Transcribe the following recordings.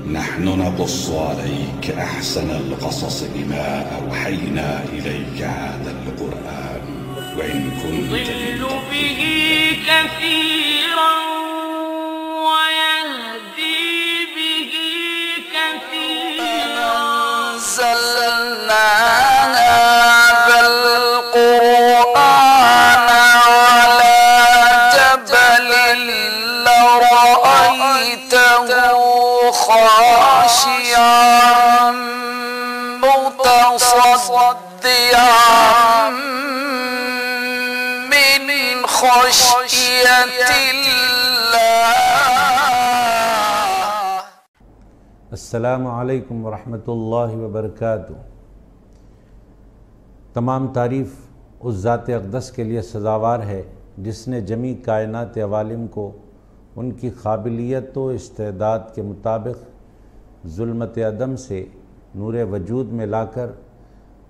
نحن نقص عليك أحسن القصص بما أوحينا إليك هذا القرآن وإن كنت يضل به كثيرا ويهدي به كثيرا أنزلنا هذا القرآن على جبل لرأيته خاشعا متصدعا من خشية الله. السلام علیکم ورحمۃ اللہ وبرکاتہ۔ تمام تعریف اس ذات اقدس کے لیے سزاوار ہے جس نے جمیع کائنات عوالم کو ان کی قابلیت و استعداد کے مطابق ظلمت عدم سے نور وجود میں لا کر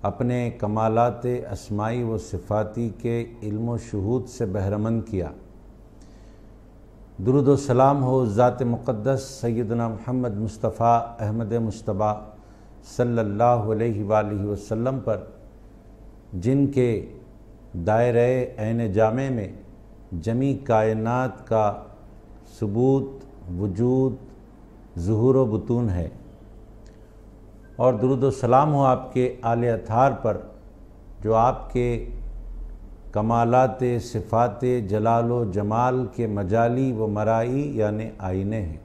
اپنے کمالات اسمائی و صفاتی کے علم و شہود سے بہرمند کیا۔ درود و سلام ہو ذات مقدس سیدنا محمد مصطفیٰ احمد مجتبیٰ صلی اللہ علیہ وآلہ وسلم پر، جن کے دائرہ عین جامع میں جمیع کائنات کا ثبوت، وجود، ظہور و بطون ہے، اور درود و سلام ہو آپ کے آل اطہار پر جو آپ کے کمالات صفات جلال و جمال کے مجالی و مرائی یعنی آئینے ہیں،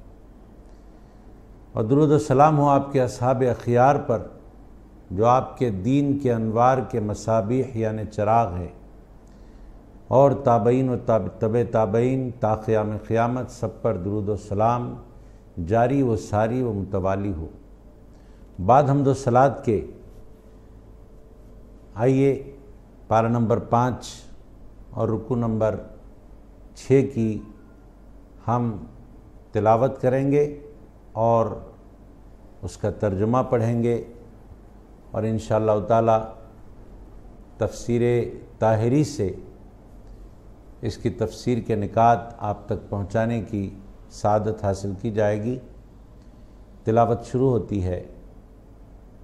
اور درود و سلام ہو آپ کے اصحاب اخیار پر جو آپ کے دین کے انوار کے مصابیح یعنی چراغ ہے، اور تابعین و تبع تابعین تا قیام قیامت سب پر درود و سلام جاری و ساری و متوالی ہو۔ بعد حمد و صلات کے آئیے پارہ نمبر 5 اور رکوع نمبر 6 کی ہم تلاوت کریں گے اور اس کا ترجمہ پڑھیں گے، اور انشاءاللہ تعالی تفسیر طاہری سے اس کی تفسیر کے نکات آپ تک پہنچانے کی سعادت حاصل کی جائے گی۔ تلاوت شروع ہوتی ہے۔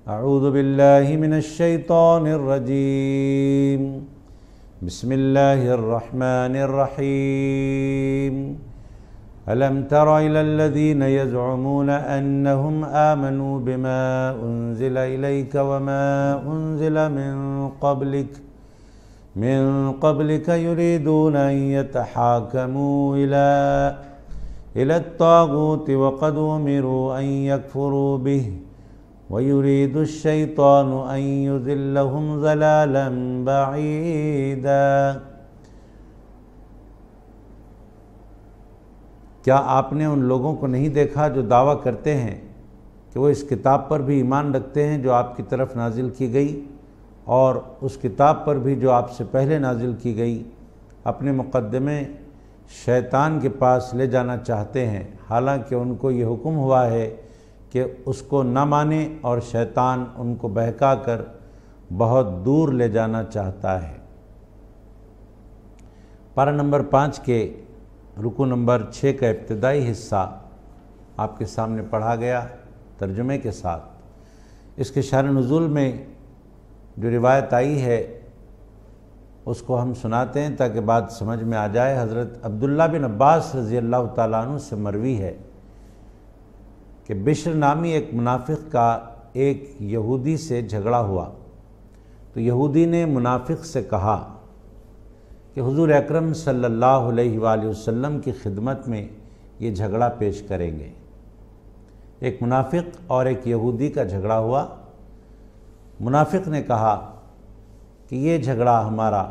اعوذ باللہ من الشیطان الرجیم، بسم اللہ الرحمن الرحیم۔ ألم تر إلى الذين يزعمون أنهم آمنوا بما أنزل إليك وما أنزل من قبلك يريدون أن يتحاكموا إلى الطاغوت وقد أمروا أن يكفروا به ويريد الشيطان أن يضلهم ضلالا بعيدا۔ کیا آپ نے ان لوگوں کو نہیں دیکھا جو دعویٰ کرتے ہیں کہ وہ اس کتاب پر بھی ایمان رکھتے ہیں جو آپ کی طرف نازل کی گئی، اور اس کتاب پر بھی جو آپ سے پہلے نازل کی گئی، اپنے مقدمے شیطان کے پاس لے جانا چاہتے ہیں، حالانکہ ان کو یہ حکم ہوا ہے کہ اس کو نہ مانیں، اور شیطان ان کو بہکا کر بہت دور لے جانا چاہتا ہے۔ پارہ نمبر 5 کے رکوع نمبر 6 کا ابتدائی حصہ آپ کے سامنے پڑھا گیا ترجمے کے ساتھ۔ اس کے شان نزول میں جو روایت آئی ہے اس کو ہم سناتے ہیں تاکہ بات سمجھ میں آ جائے۔ حضرت عبداللہ بن عباس رضی اللہ تعالیٰ عنہ سے مروی ہے کہ بشر نامی ایک منافق کا ایک یہودی سے جھگڑا ہوا، تو یہودی نے منافق سے کہا کہ حضور اکرم صلی اللہ علیہ وآلہ وسلم کی خدمت میں یہ جھگڑا پیش کریں گے۔ ایک منافق اور ایک یہودی کا جھگڑا ہوا۔ منافق نے کہا کہ یہ جھگڑا ہمارا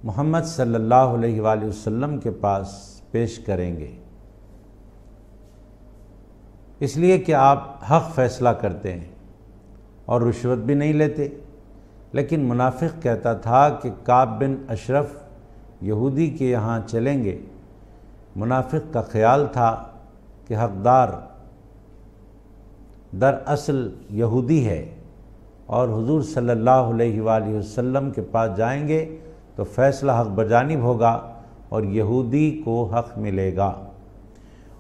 محمد صلی اللہ علیہ وآلہ وسلم کے پاس پیش کریں گے، اس لیے کہ آپ حق فیصلہ کرتے ہیں اور رشوت بھی نہیں لیتے۔ لیکن منافق کہتا تھا کہ کعب بن اشرف یہودی کے یہاں چلیں گے۔ منافق کا خیال تھا کہ حقدار دراصل یہودی ہے، اور حضور صلی اللہ علیہ وآلہ وسلم کے پاس جائیں گے تو فیصلہ حق بجانب ہوگا اور یہودی کو حق ملے گا،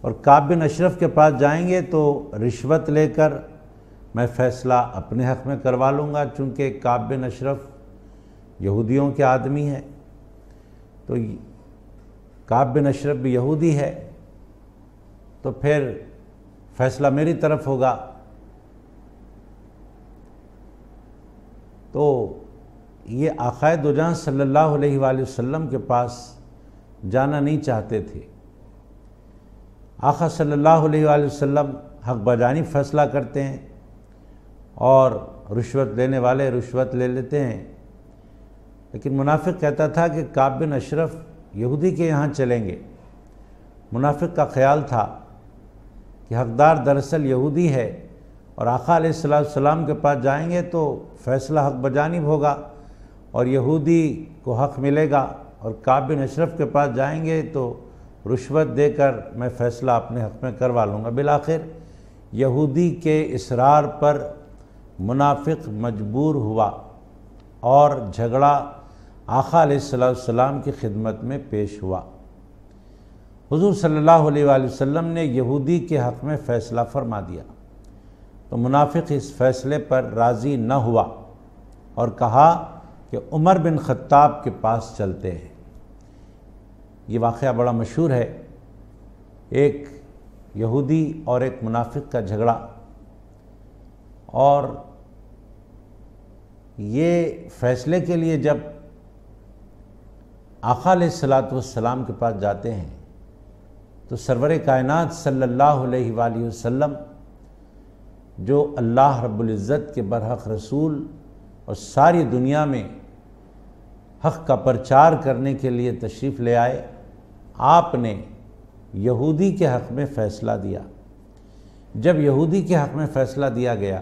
اور کعب بن اشرف کے پاس جائیں گے تو رشوت لے کر میں فیصلہ اپنے حق میں کروا لوں گا، چونکہ کعب بن اشرف یہودیوں کے آدمی ہے، تو کعب بن اشرف بھی یہودی ہے، تو پھر فیصلہ میری طرف ہوگا۔ تو یہ آقائے دو جہاں صلی اللہ علیہ وآلہ وسلم کے پاس جانا نہیں چاہتے تھے۔ آقا صلی اللہ علیہ وآلہ وسلم حق بجانب فیصلہ کرتے ہیں اور رشوت لینے والے رشوت لے لیتے ہیں، لیکن منافق کہتا تھا کہ کعب بن اشرف یہودی کے یہاں چلیں گے۔ منافق کا خیال تھا کہ حقدار دراصل یہودی ہے اور آقا علیہ السلام کے پاس جائیں گے تو فیصلہ حق بجانب ہوگا اور یہودی کو حق ملے گا، اور کعب بن اشرف کے پاس جائیں گے تو رشوت دے کر میں فیصلہ اپنے حق میں کروا لوں گا۔ بالآخر یہودی کے اصرار پر منافق مجبور ہوا اور جھگڑا آقا علیہ السلام کی خدمت میں پیش ہوا۔ حضور صلی اللہ علیہ وآلہ وسلم نے یہودی کے حق میں فیصلہ فرما دیا، تو منافق اس فیصلے پر راضی نہ ہوا اور کہا کہ عمر بن خطاب کے پاس چلتے ہیں۔ یہ واقعہ بڑا مشہور ہے، ایک یہودی اور ایک منافق کا جھگڑا، اور یہ فیصلے کے لیے جب آقا علیہ السلام کے پاس جاتے ہیں تو سرور کائنات صلی اللہ علیہ وآلہ وسلم جو اللہ رب العزت کے برحق رسول اور ساری دنیا میں حق کا پرچار کرنے کے لیے تشریف لے آئے، آپ نے یہودی کے حق میں فیصلہ دیا۔ جب یہودی کے حق میں فیصلہ دیا گیا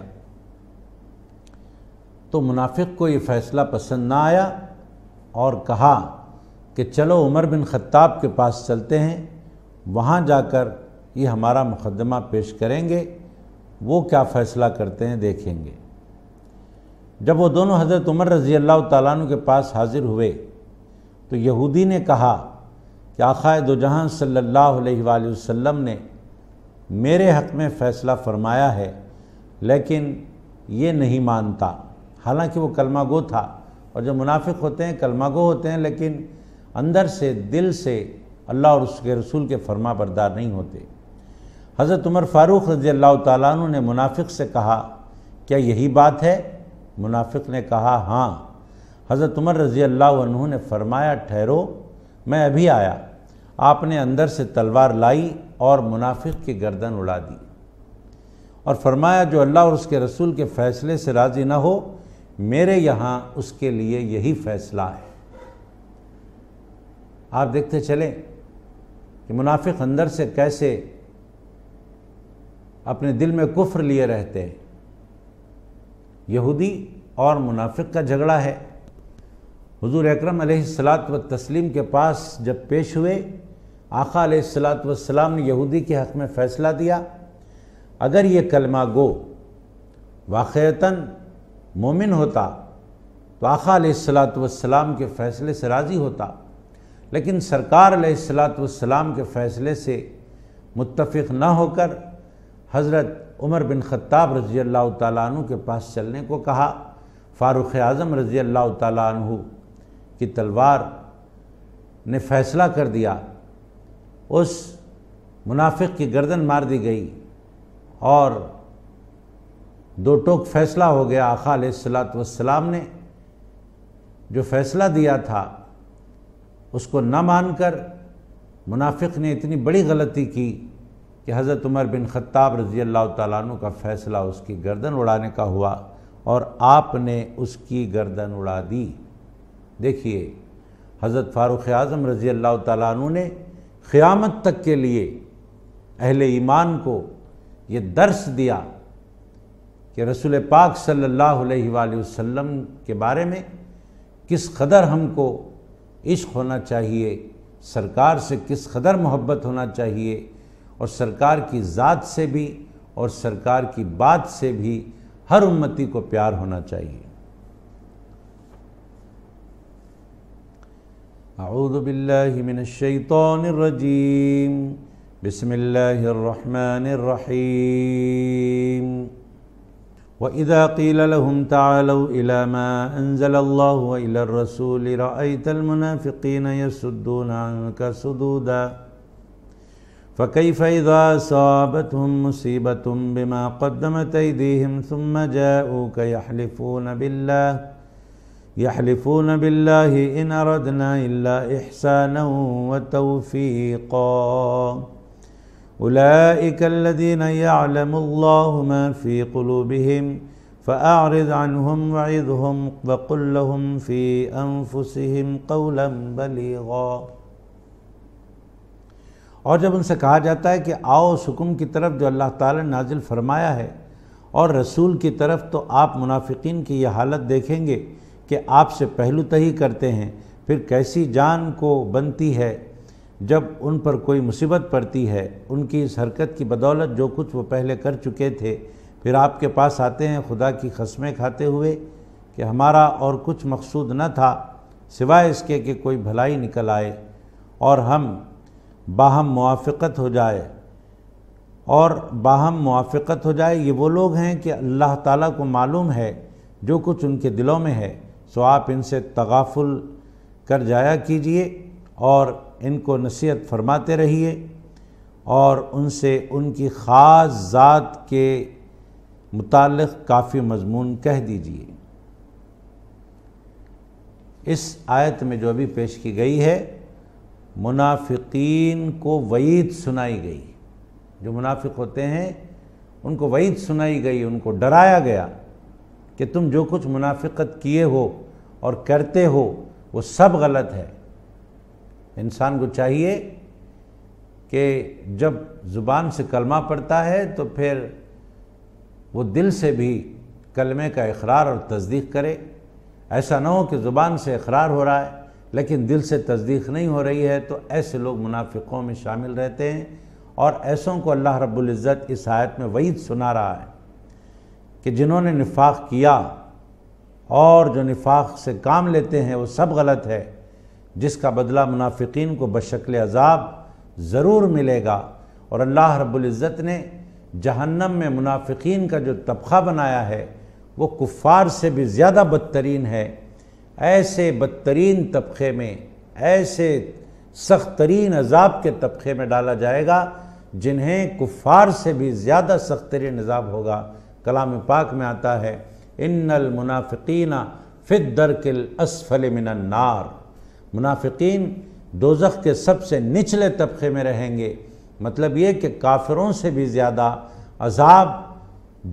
تو منافق کو یہ فیصلہ پسند نہ آیا اور کہا کہ چلو عمر بن خطاب کے پاس چلتے ہیں، وہاں جا کر یہ ہمارا مقدمہ پیش کریں گے، وہ کیا فیصلہ کرتے ہیں دیکھیں گے۔ جب وہ دونوں حضرت عمر رضی اللہ تعالیٰ عنہ کے پاس حاضر ہوئے تو یہودی نے کہا کہ آقا دو جہاں صلی اللہ علیہ وآلہ وسلم نے میرے حق میں فیصلہ فرمایا ہے، لیکن یہ نہیں مانتا، حالانکہ وہ کلمہ گو تھا، اور جو منافق ہوتے ہیں کلمہ گو ہوتے ہیں لیکن اندر سے دل سے اللہ اور اس کے رسول کے فرما بردار نہیں ہوتے۔ حضرت عمر فاروق رضی اللہ تعالیٰ عنہ نے منافق سے کہا کیا یہی بات ہے؟ منافق نے کہا ہاں۔ حضرت عمر رضی اللہ عنہ نے فرمایا ٹھہرو، میں ابھی آیا۔ آپ نے اندر سے تلوار لائی اور منافق کی گردن اڑا دی اور فرمایا جو اللہ اور اس کے رسول کے فیصلے سے راضی نہ ہو، میرے یہاں اس کے لیے یہی فیصلہ ہے۔ آپ دیکھتے چلیں کہ منافق اندر سے کیسے اپنے دل میں کفر لیے رہتے ہیں۔ یہودی اور منافق کا جھگڑا ہے۔ حضور اکرم علیہ الصلاۃ والتسلیم کے پاس جب پیش ہوئے، آقا علیہ الصلاۃ والسلام نے یہودی کے حق میں فیصلہ دیا۔ اگر یہ کلمہ گو واقعتاً مومن ہوتا تو آقا علیہ الصلاۃ والسلام کے فیصلے سے راضی ہوتا، لیکن سرکار علیہ الصلاۃ والسلام کے فیصلے سے متفق نہ ہو کر حضرت عمر بن خطاب رضی اللہ تعالیٰ عنہ کے پاس چلنے کو کہا۔ فاروق اعظم رضی اللہ تعالیٰ عنہ کی تلوار نے فیصلہ کر دیا، اس منافق کی گردن مار دی گئی اور دو ٹوک فیصلہ ہو گیا۔ آقا علیہ الصلاۃ والسلام نے جو فیصلہ دیا تھا اس کو نہ مان کر منافق نے اتنی بڑی غلطی کی کہ حضرت عمر بن خطاب رضی اللہ تعالیٰ عنہ کا فیصلہ اس کی گردن اڑانے کا ہوا اور آپ نے اس کی گردن اڑا دی۔ دیکھیے حضرت فاروق اعظم رضی اللہ تعالیٰ عنہ نے قیامت تک کے لیے اہل ایمان کو یہ درس دیا کہ رسول پاک صلی اللہ علیہ وآلہ وسلم کے بارے میں کس قدر ہم کو عشق ہونا چاہیے، سرکار سے کس قدر محبت ہونا چاہیے، اور سرکار کی ذات سے بھی اور سرکار کی بات سے بھی ہر امتی کو پیار ہونا چاہیے۔ اعوذ باللہ من الشیطان الرجیم بسم اللہ الرحمن الرحیم وَإِذَا قِيلَ لَهُمْ تَعَالَوْا إِلَى مَا أَنزَلَ اللَّهُ وَإِلَى الرَّسُولِ رَأَيْتَ الْمُنَافِقِينَ يَصُدُّونَ عَنكَ صُدُودًا فَكَيْفَ إِذَا أَصَابَتْهُمْ مُصِيبَةٌ بِمَا قَدَّمَتْ أَيْدِيهِمْ ثُمَّ جَاءُوكَ يحلفون بالله إن أردنا إلا إحسانا وتوفيقا أولئك الذين يعلم الله ما في قلوبهم فأعرض عنهم وعظهم وقل لهم في أنفسهم قولا بليغا۔ اور جب ان سے کہا جاتا ہے کہ آؤ اس حکم کی طرف جو اللہ تعالی نے نازل فرمایا ہے اور رسول کی طرف، تو آپ منافقین کی یہ حالت دیکھیں گے کہ آپ سے پہلو تہی کرتے ہیں، پھر کیسی جان کو بنتی ہے جب ان پر کوئی مصیبت پڑتی ہے۔ ان کی اس حرکت کی بدولت جو کچھ وہ پہلے کر چکے تھے، پھر آپ کے پاس آتے ہیں خدا کی قسمیں کھاتے ہوئے کہ ہمارا اور کچھ مقصود نہ تھا سوائے اس کے کہ کوئی بھلائی نکل آئے اور ہم باہم موافقت ہو جائے یہ وہ لوگ ہیں کہ اللہ تعالیٰ کو معلوم ہے جو کچھ ان کے دلوں میں ہے، سو آپ ان سے تغافل کر جایا کیجئے اور ان کو نصیحت فرماتے رہیے اور ان سے ان کی خاص ذات کے متعلق کافی مضمون کہہ دیجئے۔ اس آیت میں جو ابھی پیش کی گئی ہے، منافقین کو وعید سنائی گئی۔ جو منافق ہوتے ہیں ان کو وعید سنائی گئی، ان کو ڈرایا گیا کہ تم جو کچھ منافقت کیے ہو اور کرتے ہو وہ سب غلط ہے۔ انسان کو چاہیے کہ جب زبان سے کلمہ پڑھتا ہے تو پھر وہ دل سے بھی کلمے کا اقرار اور تصدیق کرے۔ ایسا نہ ہو کہ زبان سے اقرار ہو رہا ہے لیکن دل سے تصدیق نہیں ہو رہی ہے، تو ایسے لوگ منافقوں میں شامل رہتے ہیں، اور ایسوں کو اللہ رب العزت اس آیت میں وعید سنا رہا ہے کہ جنہوں نے نفاق کیا اور جو نفاق سے کام لیتے ہیں وہ سب غلط ہے، جس کا بدلہ منافقین کو بشکل عذاب ضرور ملے گا۔ اور اللہ رب العزت نے جہنم میں منافقین کا جو طبقہ بنایا ہے وہ کفار سے بھی زیادہ بدترین ہے۔ ایسے بدترین طبقے میں، ایسے سخت ترین عذاب کے طبقے میں ڈالا جائے گا جنہیں کفار سے بھی زیادہ سخت ترین عذاب ہوگا۔ کلام پاک میں آتا ہے ان المنافقین فی الدرک الاسفل من النار، منافقین دوزخ کے سب سے نچلے طبقے میں رہیں گے۔ مطلب یہ کہ کافروں سے بھی زیادہ عذاب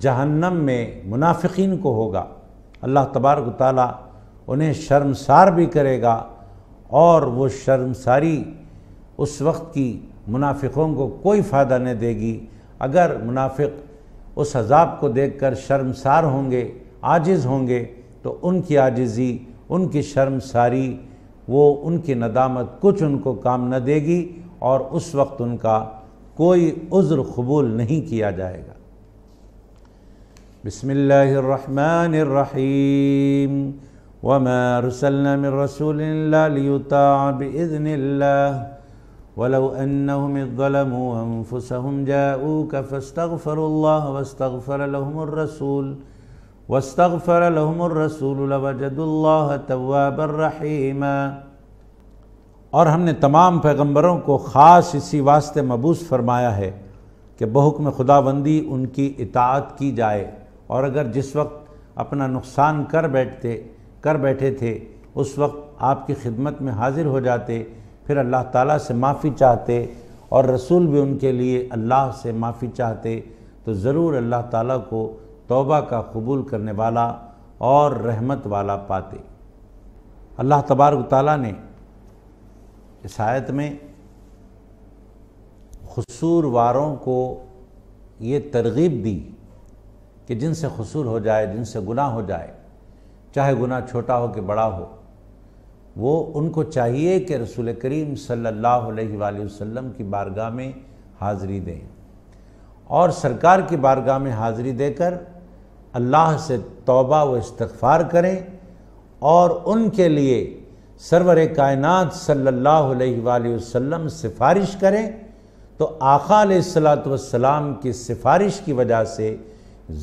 جہنم میں منافقین کو ہوگا۔ اللہ تبارک و تعالیٰ انہیں شرمسار بھی کرے گا، اور وہ شرمساری اس وقت کی منافقوں کو کوئی فائدہ نہیں دے گی۔ اگر منافق اس عذاب کو دیکھ کر شرمسار ہوں گے، عاجز ہوں گے، تو ان کی عاجزی، ان کی شرمساری، وہ ان کی ندامت کچھ ان کو کام نہ دے گی، اور اس وقت ان کا کوئی عذر قبول نہیں کیا جائے گا۔ بسم اللہ الرحمن الرحیم وما ارسلنا من رسول الا ليطاع باذن الله ولو انهم اذ ظلموا انفسهم جاءوك فاستغفروا الله واستغفر لهم الرسول لوجدوا الله توابا رحیما۔ اور ہم نے تمام پیغمبروں کو خاص اسی واسطے مبعوث فرمایا ہے کہ بحکم خداوندی ان کی اطاعت کی جائے، اور اگر جس وقت اپنا نقصان کر بیٹھے تھے اس وقت آپ کی خدمت میں حاضر ہو جاتے، پھر اللہ تعالیٰ سے معافی چاہتے اور رسول بھی ان کے لیے اللہ سے معافی چاہتے، تو ضرور اللہ تعالیٰ کو توبہ کا قبول کرنے والا اور رحمت والا پاتے۔ اللہ تبارک تعالیٰ نے اس آیت میں قصور واروں کو یہ ترغیب دی کہ جن سے قصور ہو جائے، جن سے گناہ ہو جائے، چاہے گناہ چھوٹا ہو کہ بڑا ہو، وہ ان کو چاہیے کہ رسول کریم صلی اللہ علیہ وآلہ وسلم کی بارگاہ میں حاضری دیں، اور سرکار کی بارگاہ میں حاضری دے کر اللہ سے توبہ و استغفار کریں، اور ان کے لیے سرور کائنات صلی اللہ علیہ وآلہ وسلم سفارش کریں، تو آقا علیہ الصلوۃ والسلام کی سفارش کی وجہ سے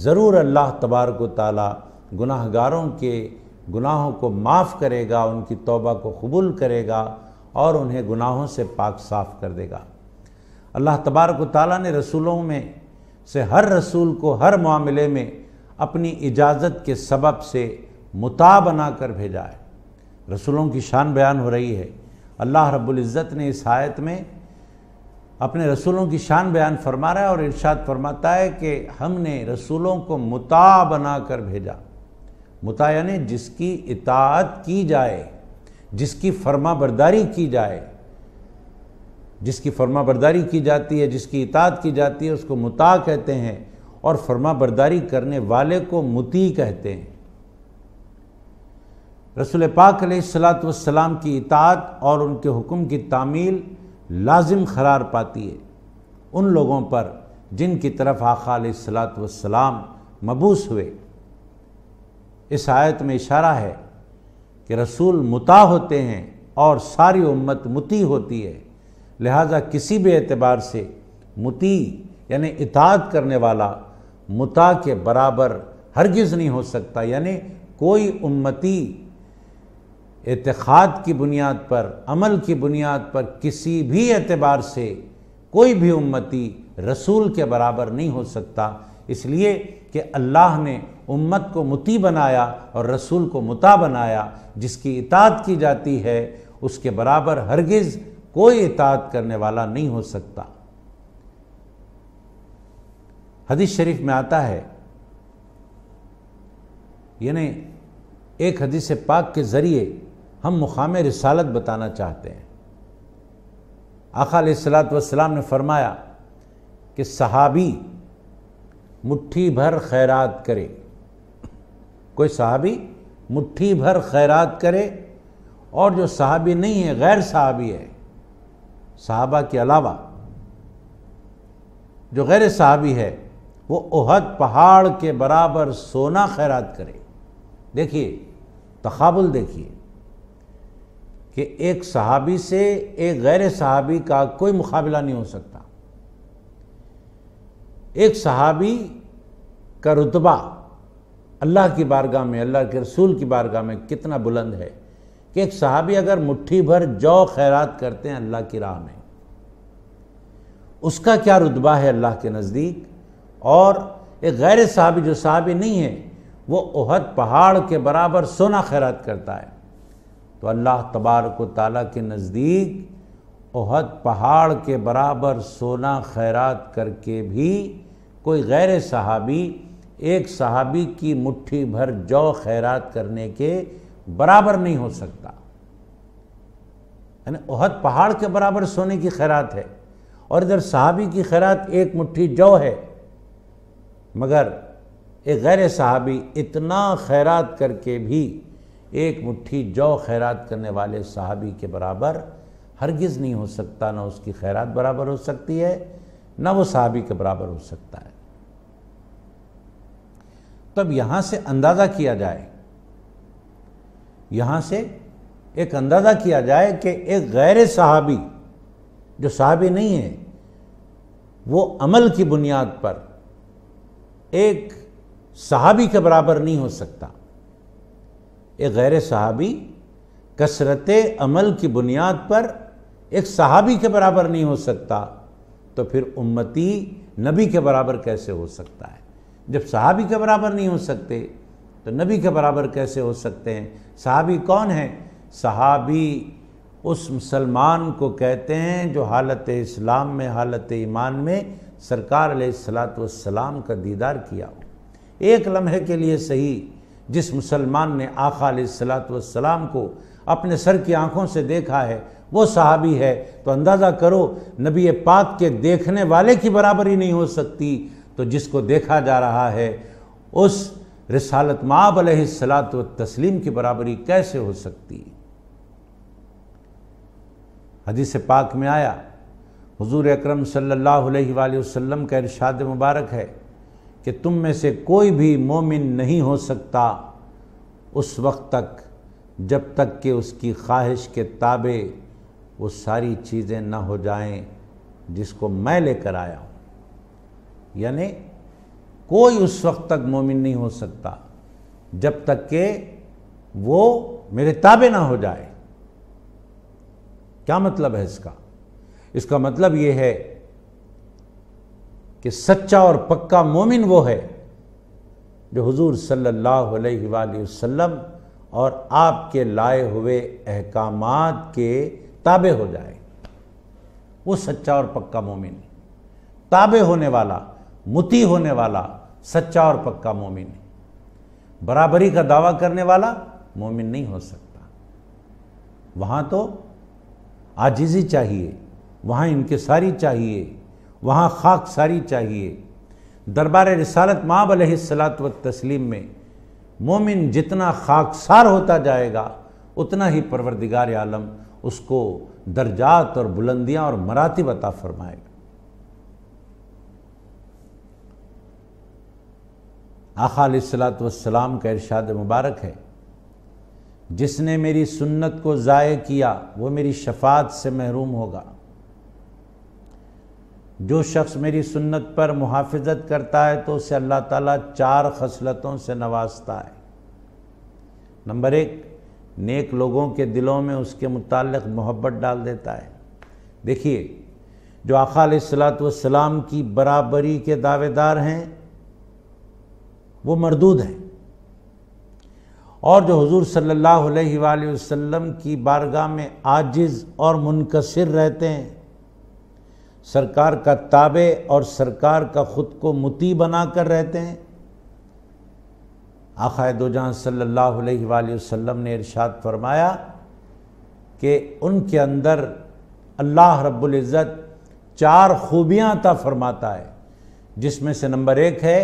ضرور اللہ تبارک و تعالی گناہ گاروں کے گناہوں کو معاف کرے گا، ان کی توبہ کو قبول کرے گا اور انہیں گناہوں سے پاک صاف کر دے گا۔ اللہ تبارک و تعالیٰ نے رسولوں میں سے ہر رسول کو ہر معاملے میں اپنی اجازت کے سبب سے مطاع بنا کر بھیجا ہے۔ رسولوں کی شان بیان ہو رہی ہے۔ اللہ رب العزت نے اس آیت میں اپنے رسولوں کی شان بیان فرما رہا ہے اور ارشاد فرماتا ہے کہ ہم نے رسولوں کو مطاع بنا کر بھیجا۔ مطاع یعنی جس کی اطاعت کی جائے، جس کی فرما برداری کی جائے، جس کی فرما برداری کی جاتی ہے، جس کی اطاعت کی جاتی ہے اس کو مطاع کہتے ہیں، اور فرما برداری کرنے والے کو مطیع کہتے ہیں۔ رسول پاک علیہ الصلوۃ والسلام کی اطاعت اور ان کے حکم کی تعمیل لازم قرار پاتی ہے ان لوگوں پر جن کی طرف آقا علیہ الصلوۃ والسلام مبعوث ہوئے۔ اس آیت میں اشارہ ہے کہ رسول مطاع ہوتے ہیں اور ساری امت مطیع ہوتی ہے، لہذا کسی بھی اعتبار سے مطیع یعنی اطاعت کرنے والا مطاع کے برابر ہرگز نہیں ہو سکتا، یعنی کوئی امتی اعتقاد کی بنیاد پر، عمل کی بنیاد پر کسی بھی اعتبار سے کوئی بھی امتی رسول کے برابر نہیں ہو سکتا، اس لیے کہ اللہ نے امت کو مطیع بنایا اور رسول کو مطاع بنایا۔ جس کی اطاعت کی جاتی ہے اس کے برابر ہرگز کوئی اطاعت کرنے والا نہیں ہو سکتا۔ حدیث شریف میں آتا ہے، یعنی ایک حدیث پاک کے ذریعے ہم مقام رسالت بتانا چاہتے ہیں۔ آقا علیہ الصلوۃ والسلام نے فرمایا کہ صحابی مٹھی بھر خیرات کرے، کوئی صحابی مٹھی بھر خیرات کرے، اور جو صحابی نہیں ہے، غیر صحابی ہے، صحابہ کے علاوہ جو غیر صحابی ہے، وہ احد پہاڑ کے برابر سونا خیرات کرے۔ دیکھیے تقابل، دیکھیے کہ ایک صحابی سے ایک غیر صحابی کا کوئی مقابلہ نہیں ہو سکتا۔ ایک صحابی کا رتبہ اللہ کی بارگاہ میں، اللہ کے رسول کی بارگاہ میں کتنا بلند ہے کہ ایک صحابی اگر مٹھی بھر جو خیرات کرتے ہیں اللہ کی راہ میں، اس کا کیا رتبہ ہے اللہ کے نزدیک، اور ایک غیر صحابی جو صحابی نہیں ہے وہ احد پہاڑ کے برابر سونا خیرات کرتا ہے، تو اللہ تبارک و تعالیٰ کے نزدیک احد پہاڑ کے برابر سونا خیرات کر کے بھی کوئی غیر صحابی ایک صحابی کی مٹھی بھر جو خیرات کرنے کے برابر نہیں ہو سکتا۔ یعنی احد پہاڑ کے برابر سونے کی خیرات ہے، اور ادھر صحابی کی خیرات ایک مٹھی جو ہے، مگر ایک غیر صحابی اتنا خیرات کر کے بھی ایک مٹھی جو خیرات کرنے والے صحابی کے برابر ہرگز نہیں ہو سکتا، نہ اس کی خیرات برابر ہو سکتی ہے، نہ وہ صحابی کے برابر ہو سکتا ہے۔ تب یہاں سے اندازہ کیا جائے، یہاں سے ایک اندازہ کیا جائے کہ ایک غیر صحابی جو صحابی نہیں ہے، وہ عمل کی بنیاد پر ایک صحابی کے برابر نہیں ہو سکتا۔ ایک غیر صحابی کثرت عمل کی بنیاد پر ایک صحابی کے برابر نہیں ہو سکتا، تو پھر امتی نبی کے برابر کیسے ہو سکتا ہے؟ جب صحابی کے برابر نہیں ہو سکتے تو نبی کے برابر کیسے ہو سکتے ہیں؟ صحابی کون ہے؟ صحابی اس مسلمان کو کہتے ہیں جو حالت اسلام میں، حالت ایمان میں سرکار علیہ الصلوۃ والسلام کا دیدار کیا ہو۔ ایک لمحے کے لیے صحیح جس مسلمان نے آقا علیہ الصلوۃ والسلام کو اپنے سر کی آنکھوں سے دیکھا ہے وہ صحابی ہے، تو اندازہ کرو نبی پاک کے دیکھنے والے کی برابری نہیں ہو سکتی، تو جس کو دیکھا جا رہا ہے اس رسالت مآب علیہ الصلوۃ والتسلیم کی برابری کیسے ہو سکتی؟ حدیث پاک میں آیا، حضور اکرم صلی اللہ علیہ وآلہ وسلم کا ارشاد مبارک ہے کہ تم میں سے کوئی بھی مومن نہیں ہو سکتا اس وقت تک جب تک کہ اس کی خواہش کے تابع وہ ساری چیزیں نہ ہو جائیں جس کو میں لے کر آیا ہوں، یعنی کوئی اس وقت تک مومن نہیں ہو سکتا جب تک کہ وہ میرے تابع نہ ہو جائے۔ کیا مطلب ہے اس کا؟ اس کا مطلب یہ ہے کہ سچا اور پکا مومن وہ ہے جو حضور صلی اللہ علیہ وآلہ وسلم اور آپ کے لائے ہوئے احکامات کے تابع ہو جائے۔ وہ سچا اور پکا مومن، تابع ہونے والا، مطیع ہونے والا سچا اور پکا مومن۔ برابری کا دعویٰ کرنے والا مومن نہیں ہو سکتا۔ وہاں تو عاجزی چاہیے، وہاں انکساری چاہیے، وہاں خاک ساری چاہیے۔ دربار رسالت مآب علیہ الصلاۃ والتسلیم میں مومن جتنا خاکسار ہوتا جائے گا اتنا ہی پروردگار عالم اس کو درجات اور بلندیاں اور مراتب عطا فرمائے گا۔ آقا علیہ الصلاۃ والسلام کا ارشاد مبارک ہے، جس نے میری سنت کو ضائع کیا وہ میری شفاعت سے محروم ہوگا۔ جو شخص میری سنت پر محافظت کرتا ہے تو اسے اللہ تعالیٰ 4 خصلتوں سے نوازتا ہے۔ نمبر 1، نیک لوگوں کے دلوں میں اس کے متعلق محبت ڈال دیتا ہے۔ دیکھیے، جو آقا علیہ الصلاۃ والسلام کی برابری کے دعوے دار ہیں وہ مردود ہیں، اور جو حضور صلی اللہ علیہ وآلہ وسلم کی بارگاہ میں عاجز اور منکسر رہتے ہیں، سرکار کا تابع اور سرکار کا خود کو مطیع بنا کر رہتے ہیں، آقا دو جہاں صلی اللہ علیہ وآلہ وسلم نے ارشاد فرمایا کہ ان کے اندر اللہ رب العزت 4 خوبیاں عطا فرماتا ہے، جس میں سے نمبر 1 ہے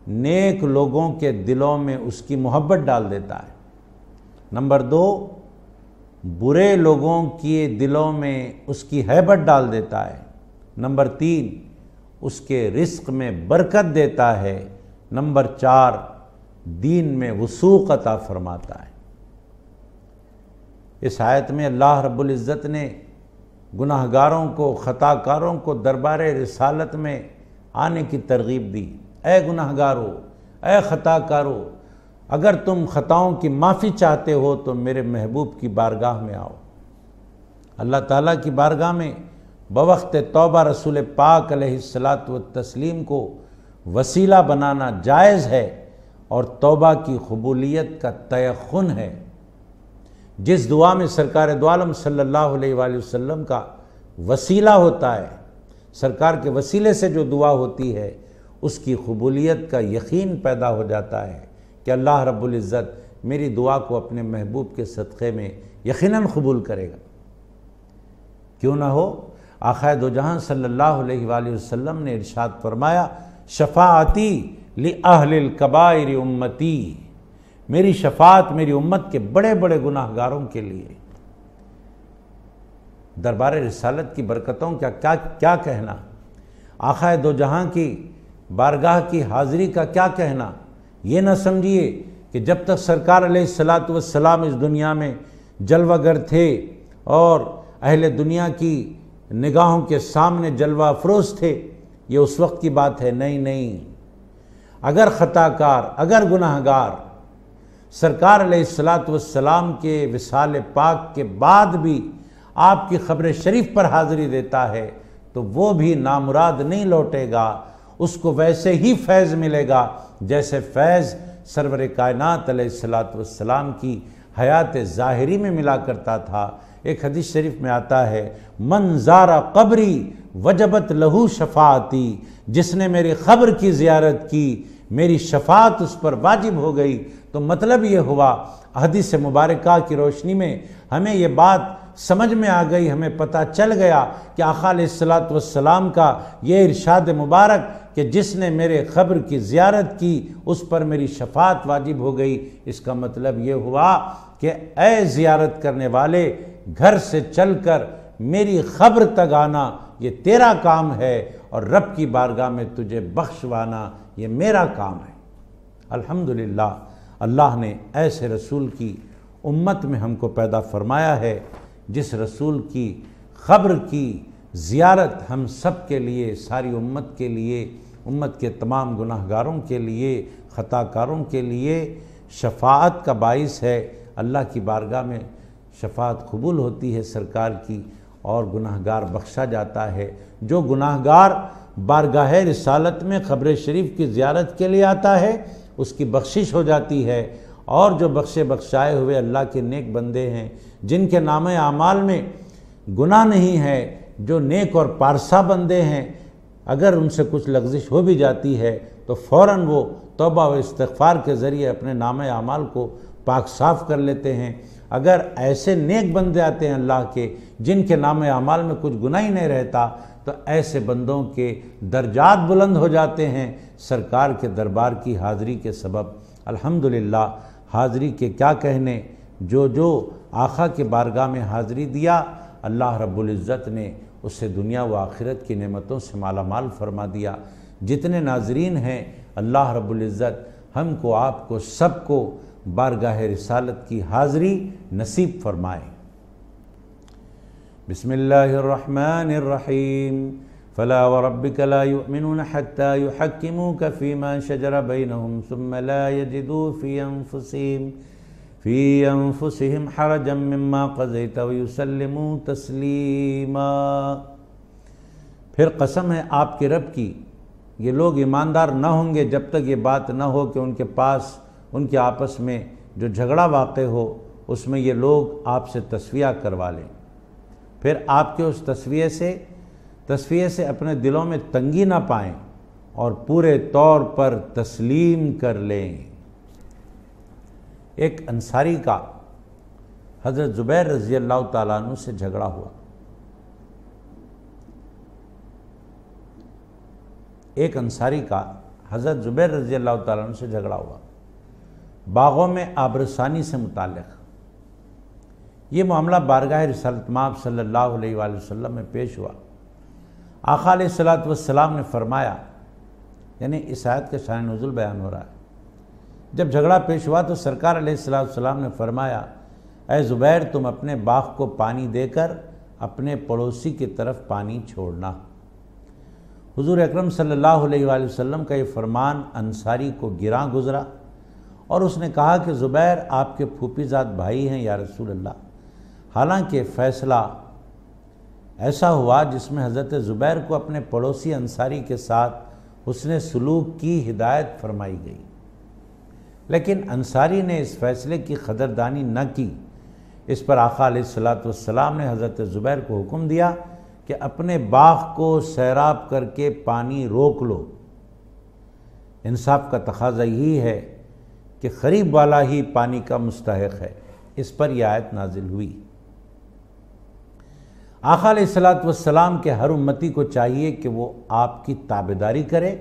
نیک لوگوں کے دلوں میں اس کی محبت ڈال دیتا ہے۔ نمبر 2، برے لوگوں کے دلوں میں اس کی ہیبت ڈال دیتا ہے۔ نمبر 3، اس کے رزق میں برکت دیتا ہے۔ نمبر 4، دین میں وثوق عطا فرماتا ہے۔ اس آیت میں اللہ رب العزت نے گناہ گاروں کو، خطا کاروں کو دربار رسالت میں آنے کی ترغیب دی۔ اے گناہ گارو، اے خطا کارو، اگر تم خطاؤں کی معافی چاہتے ہو تو میرے محبوب کی بارگاہ میں آؤ۔ اللہ تعالیٰ کی بارگاہ میں بوقت توبہ رسول پاک علیہ الصلاۃ والتسلیم کو وسیلہ بنانا جائز ہے اور توبہ کی قبولیت کا تیقن ہے۔ جس دعا میں سرکار دو عالم صلی اللہ علیہ وآلہ وسلم کا وسیلہ ہوتا ہے، سرکار کے وسیلے سے جو دعا ہوتی ہے اس کی قبولیت کا یقین پیدا ہو جاتا ہے کہ اللہ رب العزت میری دعا کو اپنے محبوب کے صدقے میں یقیناً قبول کرے گا۔ کیوں نہ ہو، آقا دو جہاں صلی اللہ علیہ وآلہ وسلم نے ارشاد فرمایا، شفاعتی لأہل الکبائر امتی، میری شفاعت میری امت کے بڑے بڑے گناہ گاروں کے لیے۔ دربار رسالت کی برکتوں کا کیا کہنا، آقا دو جہاں کی بارگاہ کی حاضری کا کیا کہنا۔ یہ نہ سمجھیے کہ جب تک سرکار علیہ الصلاۃ والسلام اس دنیا میں جلوہ گر تھے اور اہل دنیا کی نگاہوں کے سامنے جلوہ افروز تھے، یہ اس وقت کی بات ہے۔ نہیں، اگر خطا کار، اگر گناہ گار سرکار علیہ الصلاۃ والسلام کے وصال پاک کے بعد بھی آپ کی قبر شریف پر حاضری دیتا ہے تو وہ بھی نامراد نہیں لوٹے گا، اس کو ویسے ہی فیض ملے گا جیسے فیض سرور کائنات علیہ الصلاۃ والسلام کی حیات ظاہری میں ملا کرتا تھا۔ ایک حدیث شریف میں آتا ہے، من زار قبری وجبت لہو شفاعتی، جس نے میری قبر کی زیارت کی میری شفاعت اس پر واجب ہو گئی۔ تو مطلب یہ ہوا، حدیث مبارکہ کی روشنی میں ہمیں یہ بات سمجھ میں آ گئی، ہمیں پتہ چل گیا کہ آقا علیہ الصلاۃ والسلام کا یہ ارشاد مبارک کہ جس نے میرے قبر کی زیارت کی اس پر میری شفاعت واجب ہو گئی، اس کا مطلب یہ ہوا کہ اے زیارت کرنے والے، گھر سے چل کر میری قبر تک آنا یہ تیرا کام ہے، اور رب کی بارگاہ میں تجھے بخشوانا یہ میرا کام ہے۔ الحمدللہ، اللہ نے ایسے رسول کی امت میں ہم کو پیدا فرمایا ہے، جس رسول کی قبر کی زیارت ہم سب کے لیے، ساری امت کے لیے، امت کے تمام گناہ گاروں کے لیے، خطا کاروں کے لیے شفاعت کا باعث ہے۔ اللہ کی بارگاہ میں شفاعت قبول ہوتی ہے سرکار کی، اور گناہ گار بخشا جاتا ہے۔ جو گناہ گار بارگاہ رسالت میں قبر شریف کی زیارت کے لیے آتا ہے اس کی بخشش ہو جاتی ہے، اور جو بخشے بخشائے ہوئے اللہ کے نیک بندے ہیں جن کے نام اعمال میں گناہ نہیں ہے، جو نیک اور پارسا بندے ہیں، اگر ان سے کچھ لغزش ہو بھی جاتی ہے تو فوراً وہ توبہ و استغفار کے ذریعے اپنے نام اعمال کو پاک صاف کر لیتے ہیں۔ اگر ایسے نیک بندے آتے ہیں اللہ کے جن کے نام اعمال میں کچھ گناہ ہی نہیں رہتا تو ایسے بندوں کے درجات بلند ہو جاتے ہیں سرکار کے دربار کی حاضری کے سبب۔ الحمدللہ حاضری کے کیا کہنے، جو آقا کے بارگاہ میں حاضری دیا اللہ رب العزت نے اسے دنیا و آخرت کی نعمتوں سے مالا مال فرما دیا۔ جتنے ناظرین ہیں اللہ رب العزت ہم کو، آپ کو، سب کو بارگاہ رسالت کی حاضری نصیب فرمائے۔ بسم اللہ الرحمن الرحیم فلا وربک لا یؤمنون حتی یحکموک فیما شجر بینہم ثم لا یجدوا فی انفسہم حرجا مما قضیت ویسلموا تسلیما۔ پھر قسم ہے آپ کے رب کی، یہ لوگ ایماندار نہ ہوں گے جب تک یہ بات نہ ہو کہ ان کے پاس، ان کے آپس میں جو جھگڑا واقع ہو اس میں یہ لوگ آپ سے تسویہ کروا لیں، پھر آپ کے اس تسویے سے اپنے دلوں میں تنگی نہ پائیں اور پورے طور پر تسلیم کر لیں۔ ایک انصاری کا حضرت زبیر رضی اللہ تعالیٰ عنہ سے جھگڑا ہوا۔ ایک انصاری کا حضرت زبیر رضی اللہ تعالیٰ عنہ سے جھگڑا ہوا باغوں میں آبرسانی سے متعلق۔ یہ معاملہ بارگاہ رسالت مآب صلی اللہ علیہ وآلہ وسلم میں پیش ہوا۔ آقا علیہ السلام نے فرمایا، یعنی اس آیت کا شان نزول بیان ہو رہا ہے، جب جھگڑا پیش ہوا تو سرکار علیہ السلام نے فرمایا، اے زبیر تم اپنے باغ کو پانی دے کر اپنے پڑوسی کی طرف پانی چھوڑنا۔ حضور اکرم صلی اللہ علیہ وآلہ وسلم کا یہ فرمان انصاری کو گراں گزرا، اور اس نے کہا کہ زبیر آپ کے پھوپھی زاد بھائی ہیں یا رسول اللہ۔ حالانکہ فیصلہ ایسا ہوا جس میں حضرت زبیر کو اپنے پڑوسی انصاری کے ساتھ حسن سلوک کی ہدایت فرمائی گئی، لیکن انصاری نے اس فیصلے کی قدردانی نہ کی۔ اس پر آقا علیہ السلام نے حضرت زبیر کو حکم دیا کہ اپنے باغ کو سیراب کر کے پانی روک لو۔ انصاف کا تقاضا یہی ہے کہ قریب والا ہی پانی کا مستحق ہے۔ اس پر یہ آیت نازل ہوئی۔ آقا علیہ السلام کے ہر امتی کو چاہیے کہ وہ آپ کی تابعداری کرے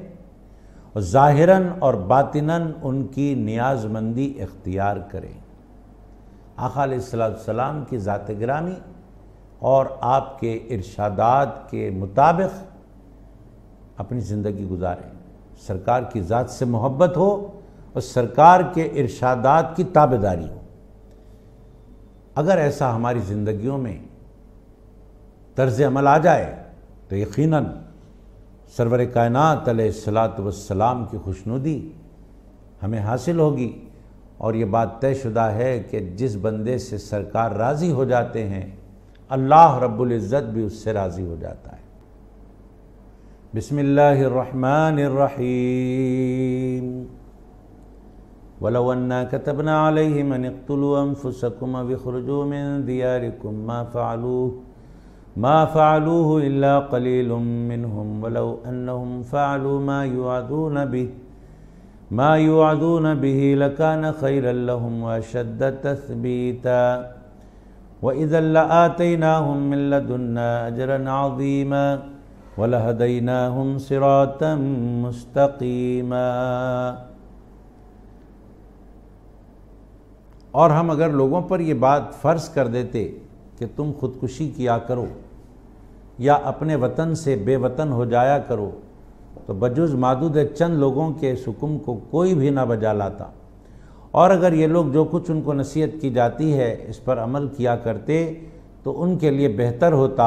اور ظاہراً اور باطناً ان کی نیاز مندی اختیار کرے۔ آقا علیہ السلام کی ذات گرامی اور آپ کے ارشادات کے مطابق اپنی زندگی گزاریں، سرکار کی ذات سے محبت ہو اور سرکار کے ارشادات کی تابعداری ہو۔ اگر ایسا ہماری زندگیوں میں طرز عمل آ جائے تو یقیناً سرور کائنات علیہ السلام کی خوشنودی ہمیں حاصل ہوگی، اور یہ بات طے شدہ ہے کہ جس بندے سے سرکار راضی ہو جاتے ہیں اللہ رب العزت بھی اس سے راضی ہو جاتا ہے۔ بسم اللہ الرحمن الرحیم وَلَوْ أَنَّا كَتَبْنَا عَلَيْهِمْ أَنِ اقْتُلُوا أَنفُسَكُمْ أَوِ اخْرُجُوا مِن دِيَارِكُمْ مَا فَعَلُوهُ إِلَّا قَلِيلٌ مِّنْهُمْ وَلَوْ أَنَّهُمْ فَعَلُوا مَا يُوعَدُونَ بِهِ لَكَانَ خَيْرًا لَّهُمْ وَأَشَدَّ تَثْبِيتًا وَإِذًا لَّآتَيْنَاهُم مِّن لَّدُنَّا أَجْرًا عَظِيمًا وَلَهَدَيْنَاهُمْ صِرَاطًا مُّسْتَقِيمًا۔ اور ہم اگر لوگوں پر یہ بات فرض کر دیتے کہ تم خودکشی کیا کرو یا اپنے وطن سے بے وطن ہو جایا کرو تو بجز معدود چند لوگوں کے اس حکم کو کوئی بھی نہ بجا لاتا، اور اگر یہ لوگ جو کچھ ان کو نصیحت کی جاتی ہے اس پر عمل کیا کرتے تو ان کے لیے بہتر ہوتا،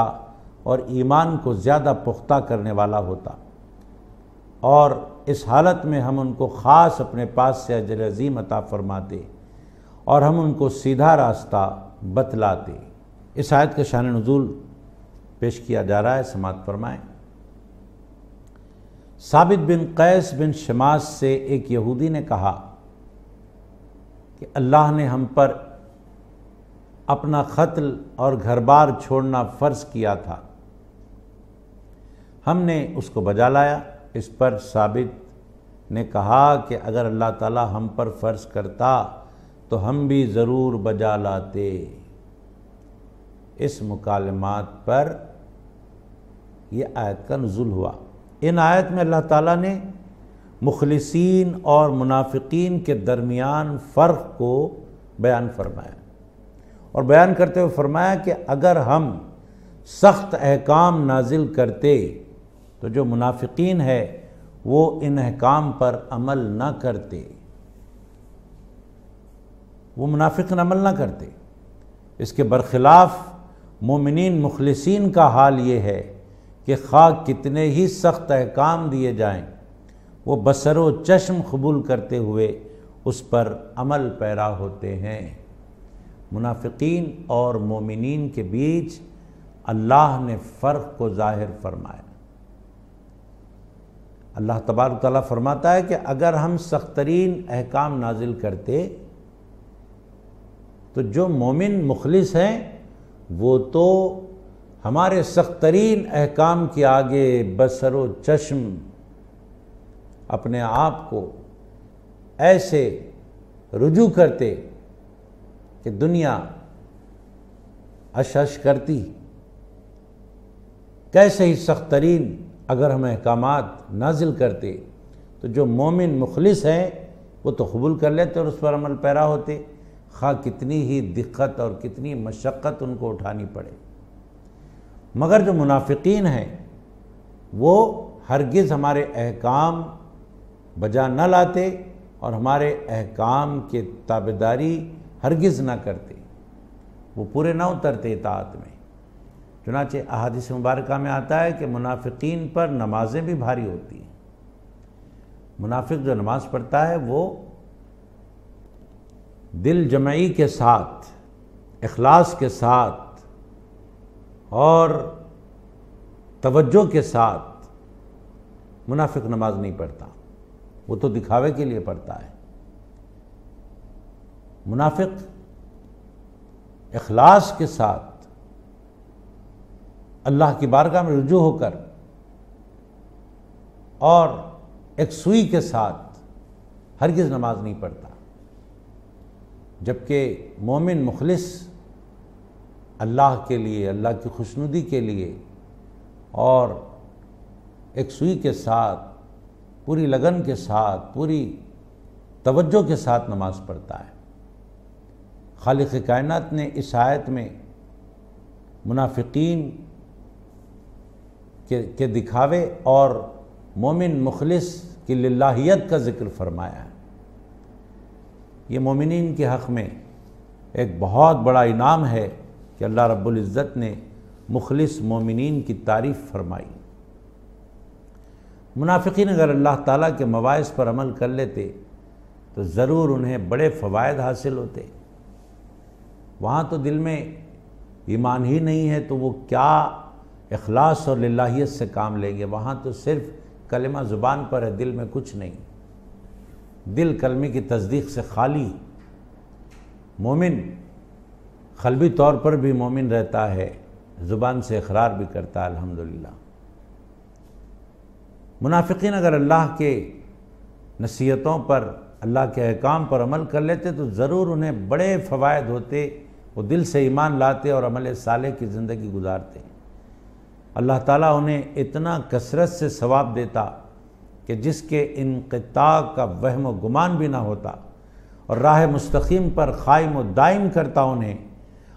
اور ایمان کو زیادہ پختہ کرنے والا ہوتا، اور اس حالت میں ہم ان کو خاص اپنے پاس سے اجر عظیم عطا فرماتے اور ہم ان کو سیدھا راستہ بتلاتے۔ اس آیت کا شان نزول پیش کیا جا رہا ہے، سماعت فرمائیں۔ ثابت بن قیس بن شماس سے ایک یہودی نے کہا کہ اللہ نے ہم پر اپنا قتل اور گھر بار چھوڑنا فرض کیا تھا، ہم نے اس کو بجا لایا۔ اس پر ثابت نے کہا کہ اگر اللہ تعالی ہم پر فرض کرتا تو ہم بھی ضرور بجا لاتے۔ اس مکالمات پر یہ آیت کا نزول ہوا۔ ان آیت میں اللہ تعالیٰ نے مخلصین اور منافقین کے درمیان فرق کو بیان فرمایا، اور بیان کرتے ہوئے فرمایا کہ اگر ہم سخت احکام نازل کرتے تو جو منافقین ہے وہ ان احکام پر عمل نہ کرتے، وہ منافقین عمل نہ کرتے۔ اس کے برخلاف مومنین مخلصین کا حال یہ ہے کہ خواہ کتنے ہی سخت احکام دیے جائیں وہ بصر و چشم قبول کرتے ہوئے اس پر عمل پیرا ہوتے ہیں۔ منافقین اور مومنین کے بیچ اللہ نے فرق کو ظاہر فرمایا۔ اللہ تبارک و تعالیٰ فرماتا ہے کہ اگر ہم سخت ترین احکام نازل کرتے تو جو مومن مخلص ہیں وہ تو ہمارے سخت ترین احکام کے آگے بصر و چشم اپنے آپ کو ایسے رجوع کرتے کہ دنیا اشش کرتی۔ کیسے ہی سخت ترین اگر ہم احکامات نازل کرتے تو جو مومن مخلص ہیں وہ تو قبول کر لیتے اور اس پر عمل پیرا ہوتے، خواہ کتنی ہی دقت اور کتنی مشقت ان کو اٹھانی پڑے۔ مگر جو منافقین ہیں وہ ہرگز ہمارے احکام بجا نہ لاتے اور ہمارے احکام کے تابعداری ہرگز نہ کرتے، وہ پورے نہ اترتے اطاعت میں۔ چنانچہ احادیث مبارکہ میں آتا ہے کہ منافقین پر نمازیں بھی بھاری ہوتی ہیں۔ منافق جو نماز پڑھتا ہے وہ دل جمعی کے ساتھ، اخلاص کے ساتھ اور توجہ کے ساتھ منافق نماز نہیں پڑھتا، وہ تو دکھاوے کے لیے پڑھتا ہے۔ منافق اخلاص کے ساتھ اللہ کی بارگاہ میں رجوع ہو کر اور ایک سوئی کے ساتھ ہرگز نماز نہیں پڑھتا، جبکہ مومن مخلص اللہ کے لیے، اللہ کی خوشنودی کے لیے اور ایک سوئی کے ساتھ، پوری لگن کے ساتھ، پوری توجہ کے ساتھ نماز پڑھتا ہے۔ خالق کائنات نے اس آیت میں منافقین کے دکھاوے اور مومن مخلص کی للہیت کا ذکر فرمایا ہے۔ یہ مومنین کے حق میں ایک بہت بڑا انعام ہے کہ اللہ رب العزت نے مخلص مومنین کی تعریف فرمائی۔ منافقین اگر اللہ تعالیٰ کے مواعظ پر عمل کر لیتے تو ضرور انہیں بڑے فوائد حاصل ہوتے۔ وہاں تو دل میں ایمان ہی نہیں ہے تو وہ کیا اخلاص اور للہیت سے کام لیں گے؟ وہاں تو صرف کلمہ زبان پر ہے، دل میں کچھ نہیں، دل کلمے کی تصدیق سے خالی۔ مومن قلبی طور پر بھی مومن رہتا ہے، زبان سے اقرار بھی کرتا ہے الحمدللہ۔ منافقین اگر اللہ کے نصیحتوں پر، اللہ کے احکام پر عمل کر لیتے تو ضرور انہیں بڑے فوائد ہوتے، وہ دل سے ایمان لاتے اور عمل صالح کی زندگی گزارتے۔ اللہ تعالیٰ انہیں اتنا کثرت سے ثواب دیتا کہ جس کے انقطاع کا وہم و گمان بھی نہ ہوتا، اور راہ مستقیم پر قائم و دائم کرتا انہیں،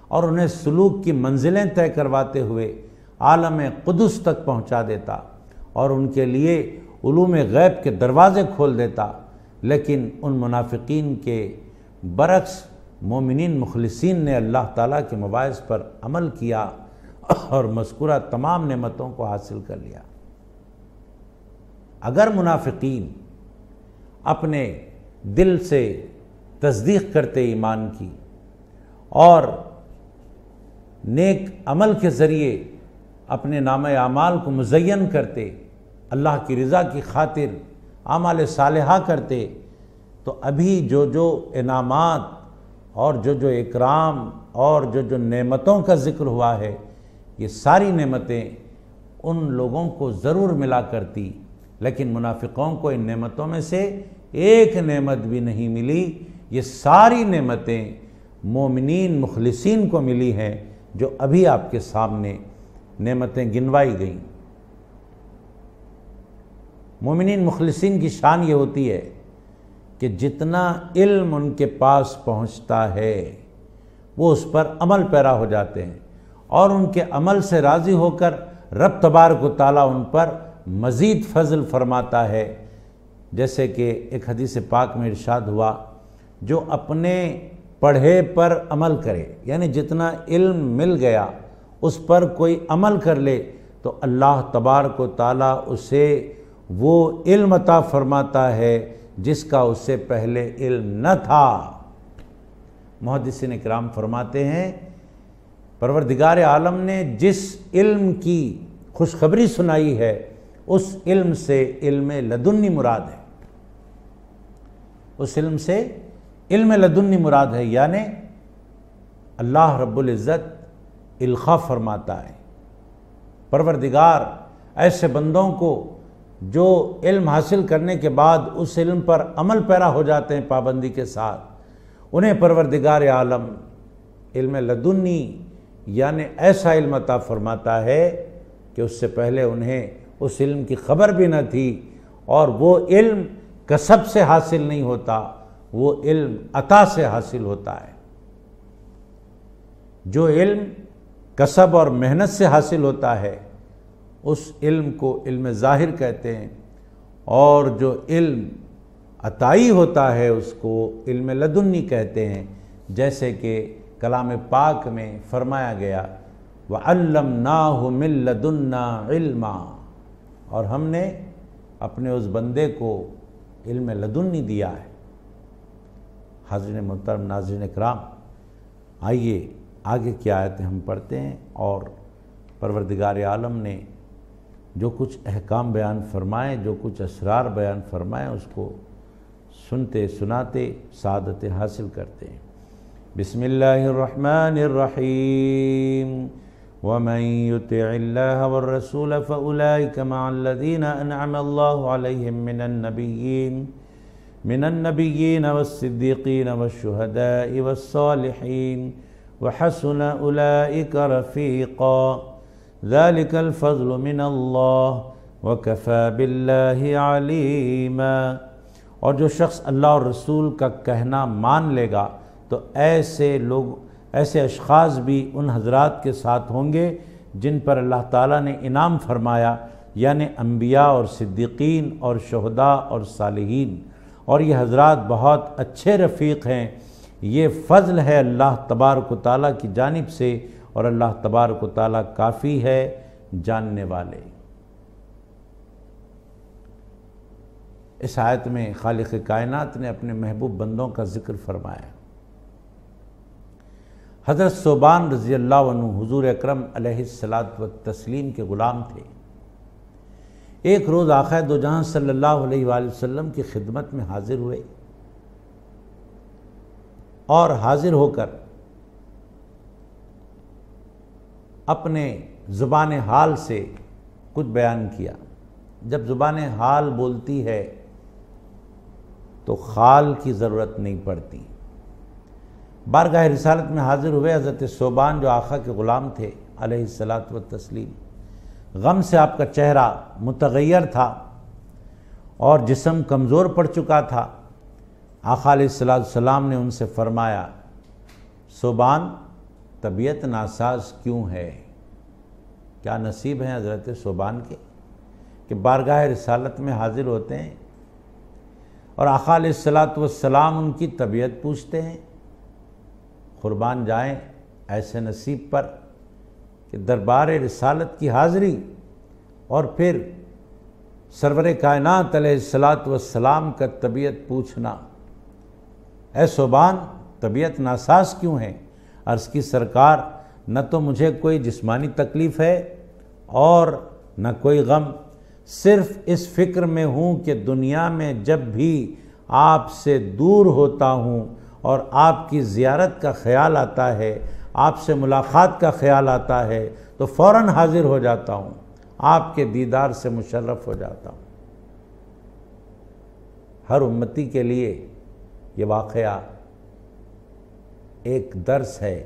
اور انہیں سلوک کی منزلیں طے کرواتے ہوئے عالم قدس تک پہنچا دیتا اور ان کے لیے علوم غیب کے دروازے کھول دیتا۔ لیکن ان منافقین کے برعکس مومنین مخلصین نے اللہ تعالیٰ کے مواعظ پر عمل کیا اور مذکورہ تمام نعمتوں کو حاصل کر لیا۔ اگر منافقین اپنے دل سے تصدیق کرتے ایمان کی اور نیک عمل کے ذریعے اپنے نامہ اعمال کو مزین کرتے، اللہ کی رضا کی خاطر اعمال صالحہ کرتے، تو ابھی جو انعامات اور جو اکرام اور جو نعمتوں کا ذکر ہوا ہے، یہ ساری نعمتیں ان لوگوں کو ضرور ملا کرتی، لیکن منافقوں کو ان نعمتوں میں سے ایک نعمت بھی نہیں ملی۔ یہ ساری نعمتیں مومنین مخلصین کو ملی ہیں، جو ابھی آپ کے سامنے نعمتیں گنوائی گئیں۔ مومنین مخلصین کی شان یہ ہوتی ہے کہ جتنا علم ان کے پاس پہنچتا ہے وہ اس پر عمل پیرا ہو جاتے ہیں، اور ان کے عمل سے راضی ہو کر رب تبارک و تعالیٰ ان پر مزید فضل فرماتا ہے۔ جیسے کہ ایک حدیث پاک میں ارشاد ہوا، جو اپنے پڑھے پر عمل کرے، یعنی جتنا علم مل گیا اس پر کوئی عمل کر لے تو اللہ تبارک و تعالیٰ اسے وہ علم عطا فرماتا ہے جس کا اس سے پہلے علم نہ تھا۔ محدثین کرام فرماتے ہیں پروردگار عالم نے جس علم کی خوشخبری سنائی ہے اس علم سے علم لدنی مراد ہے، اس علم سے علم لدنی مراد ہے، یعنی اللہ رب العزت القاء فرماتا ہے۔ پروردگار ایسے بندوں کو جو علم حاصل کرنے کے بعد اس علم پر عمل پیرا ہو جاتے ہیں پابندی کے ساتھ، انہیں پروردگار عالم علم لدنی یعنی ایسا علم عطا فرماتا ہے کہ اس سے پہلے انہیں اس علم کی خبر بھی نہ تھی، اور وہ علم کسب سے حاصل نہیں ہوتا، وہ علم عطا سے حاصل ہوتا ہے۔ جو علم کسب اور محنت سے حاصل ہوتا ہے اس علم کو علم ظاہر کہتے ہیں، اور جو علم عطائی ہوتا ہے اس کو علم لدنی کہتے ہیں، جیسے کہ کلام پاک میں فرمایا گیا وَعَلَّمْنَاهُ مِن لَدُنَّا عِلْمًا، اور ہم نے اپنے اس بندے کو علم لدنی دیا ہے۔ حاضرین محترم، ناظرین اکرام، آئیے آگے کی آیتیں ہم پڑھتے ہیں، اور پروردگار عالم نے جو کچھ احکام بیان فرمائے، جو کچھ اسرار بیان فرمائے، اس کو سنتے سناتے سعادت حاصل کرتے ہیں۔ بسم اللہ الرحمن الرحیم وَمَن يُطِعِ اللَّهَ وَالرَّسُولَ فَأُولَئِكَ مَعَ الَّذِينَ أَنْعَمَ اللَّهُ عَلَيْهِم من النبيين والصديقين والشهداء والصالحين وحسن أولئك رفيقا ذلك الفضل من الله وكفى بالله عليما۔ اور جو شخص اللہ اور رسول کا کہنا مان لے گا تو ایسے اشخاص بھی ان حضرات کے ساتھ ہوں گے جن پر اللہ تعالیٰ نے انعام فرمایا، یعنی انبیاء اور صدیقین اور شہداء اور صالحین، اور یہ حضرات بہت اچھے رفیق ہیں۔ یہ فضل ہے اللہ تبارک و تعالیٰ کی جانب سے، اور اللہ تبارک و تعالیٰ کافی ہے جاننے والے۔ اس آیت میں خالق کائنات نے اپنے محبوب بندوں کا ذکر فرمایا۔ حضرت ثوبان رضی اللہ عنہ حضور اکرم علیہ الصلاۃ والتسلیم کے غلام تھے۔ ایک روز آقا دو جہاں صلی اللہ علیہ وآلہ وسلم کی خدمت میں حاضر ہوئے، اور حاضر ہو کر اپنے زبان حال سے کچھ بیان کیا۔ جب زبان حال بولتی ہے تو خال کی ضرورت نہیں پڑتی۔ بارگاہ رسالت میں حاضر ہوئے حضرت ثوبان جو آقا کے غلام تھے علیہ الصلاۃ والتسلیم، غم سے آپ کا چہرہ متغیر تھا اور جسم کمزور پڑ چکا تھا۔ آقا علیہ السلام نے ان سے فرمایا، ثوبان طبیعت ناساز کیوں ہے؟ کیا نصیب ہیں حضرت ثوبان کے کہ بارگاہ رسالت میں حاضر ہوتے ہیں اور آقا علیہ السلام ان کی طبیعت پوچھتے ہیں؟ قربان جائیں ایسے نصیب پر کہ دربار رسالت کی حاضری اور پھر سرور کائنات علیہ الصلاۃ والسلام کا طبیعت پوچھنا، اے صوبان طبیعت ناساز کیوں ہے؟ عرض کی سرکار نہ تو مجھے کوئی جسمانی تکلیف ہے اور نہ کوئی غم، صرف اس فکر میں ہوں کہ دنیا میں جب بھی آپ سے دور ہوتا ہوں اور آپ کی زیارت کا خیال آتا ہے، آپ سے ملاقات کا خیال آتا ہے تو فوراً حاضر ہو جاتا ہوں، آپ کے دیدار سے مشرف ہو جاتا ہوں۔ ہر امتی کے لیے یہ واقعہ ایک درس ہے،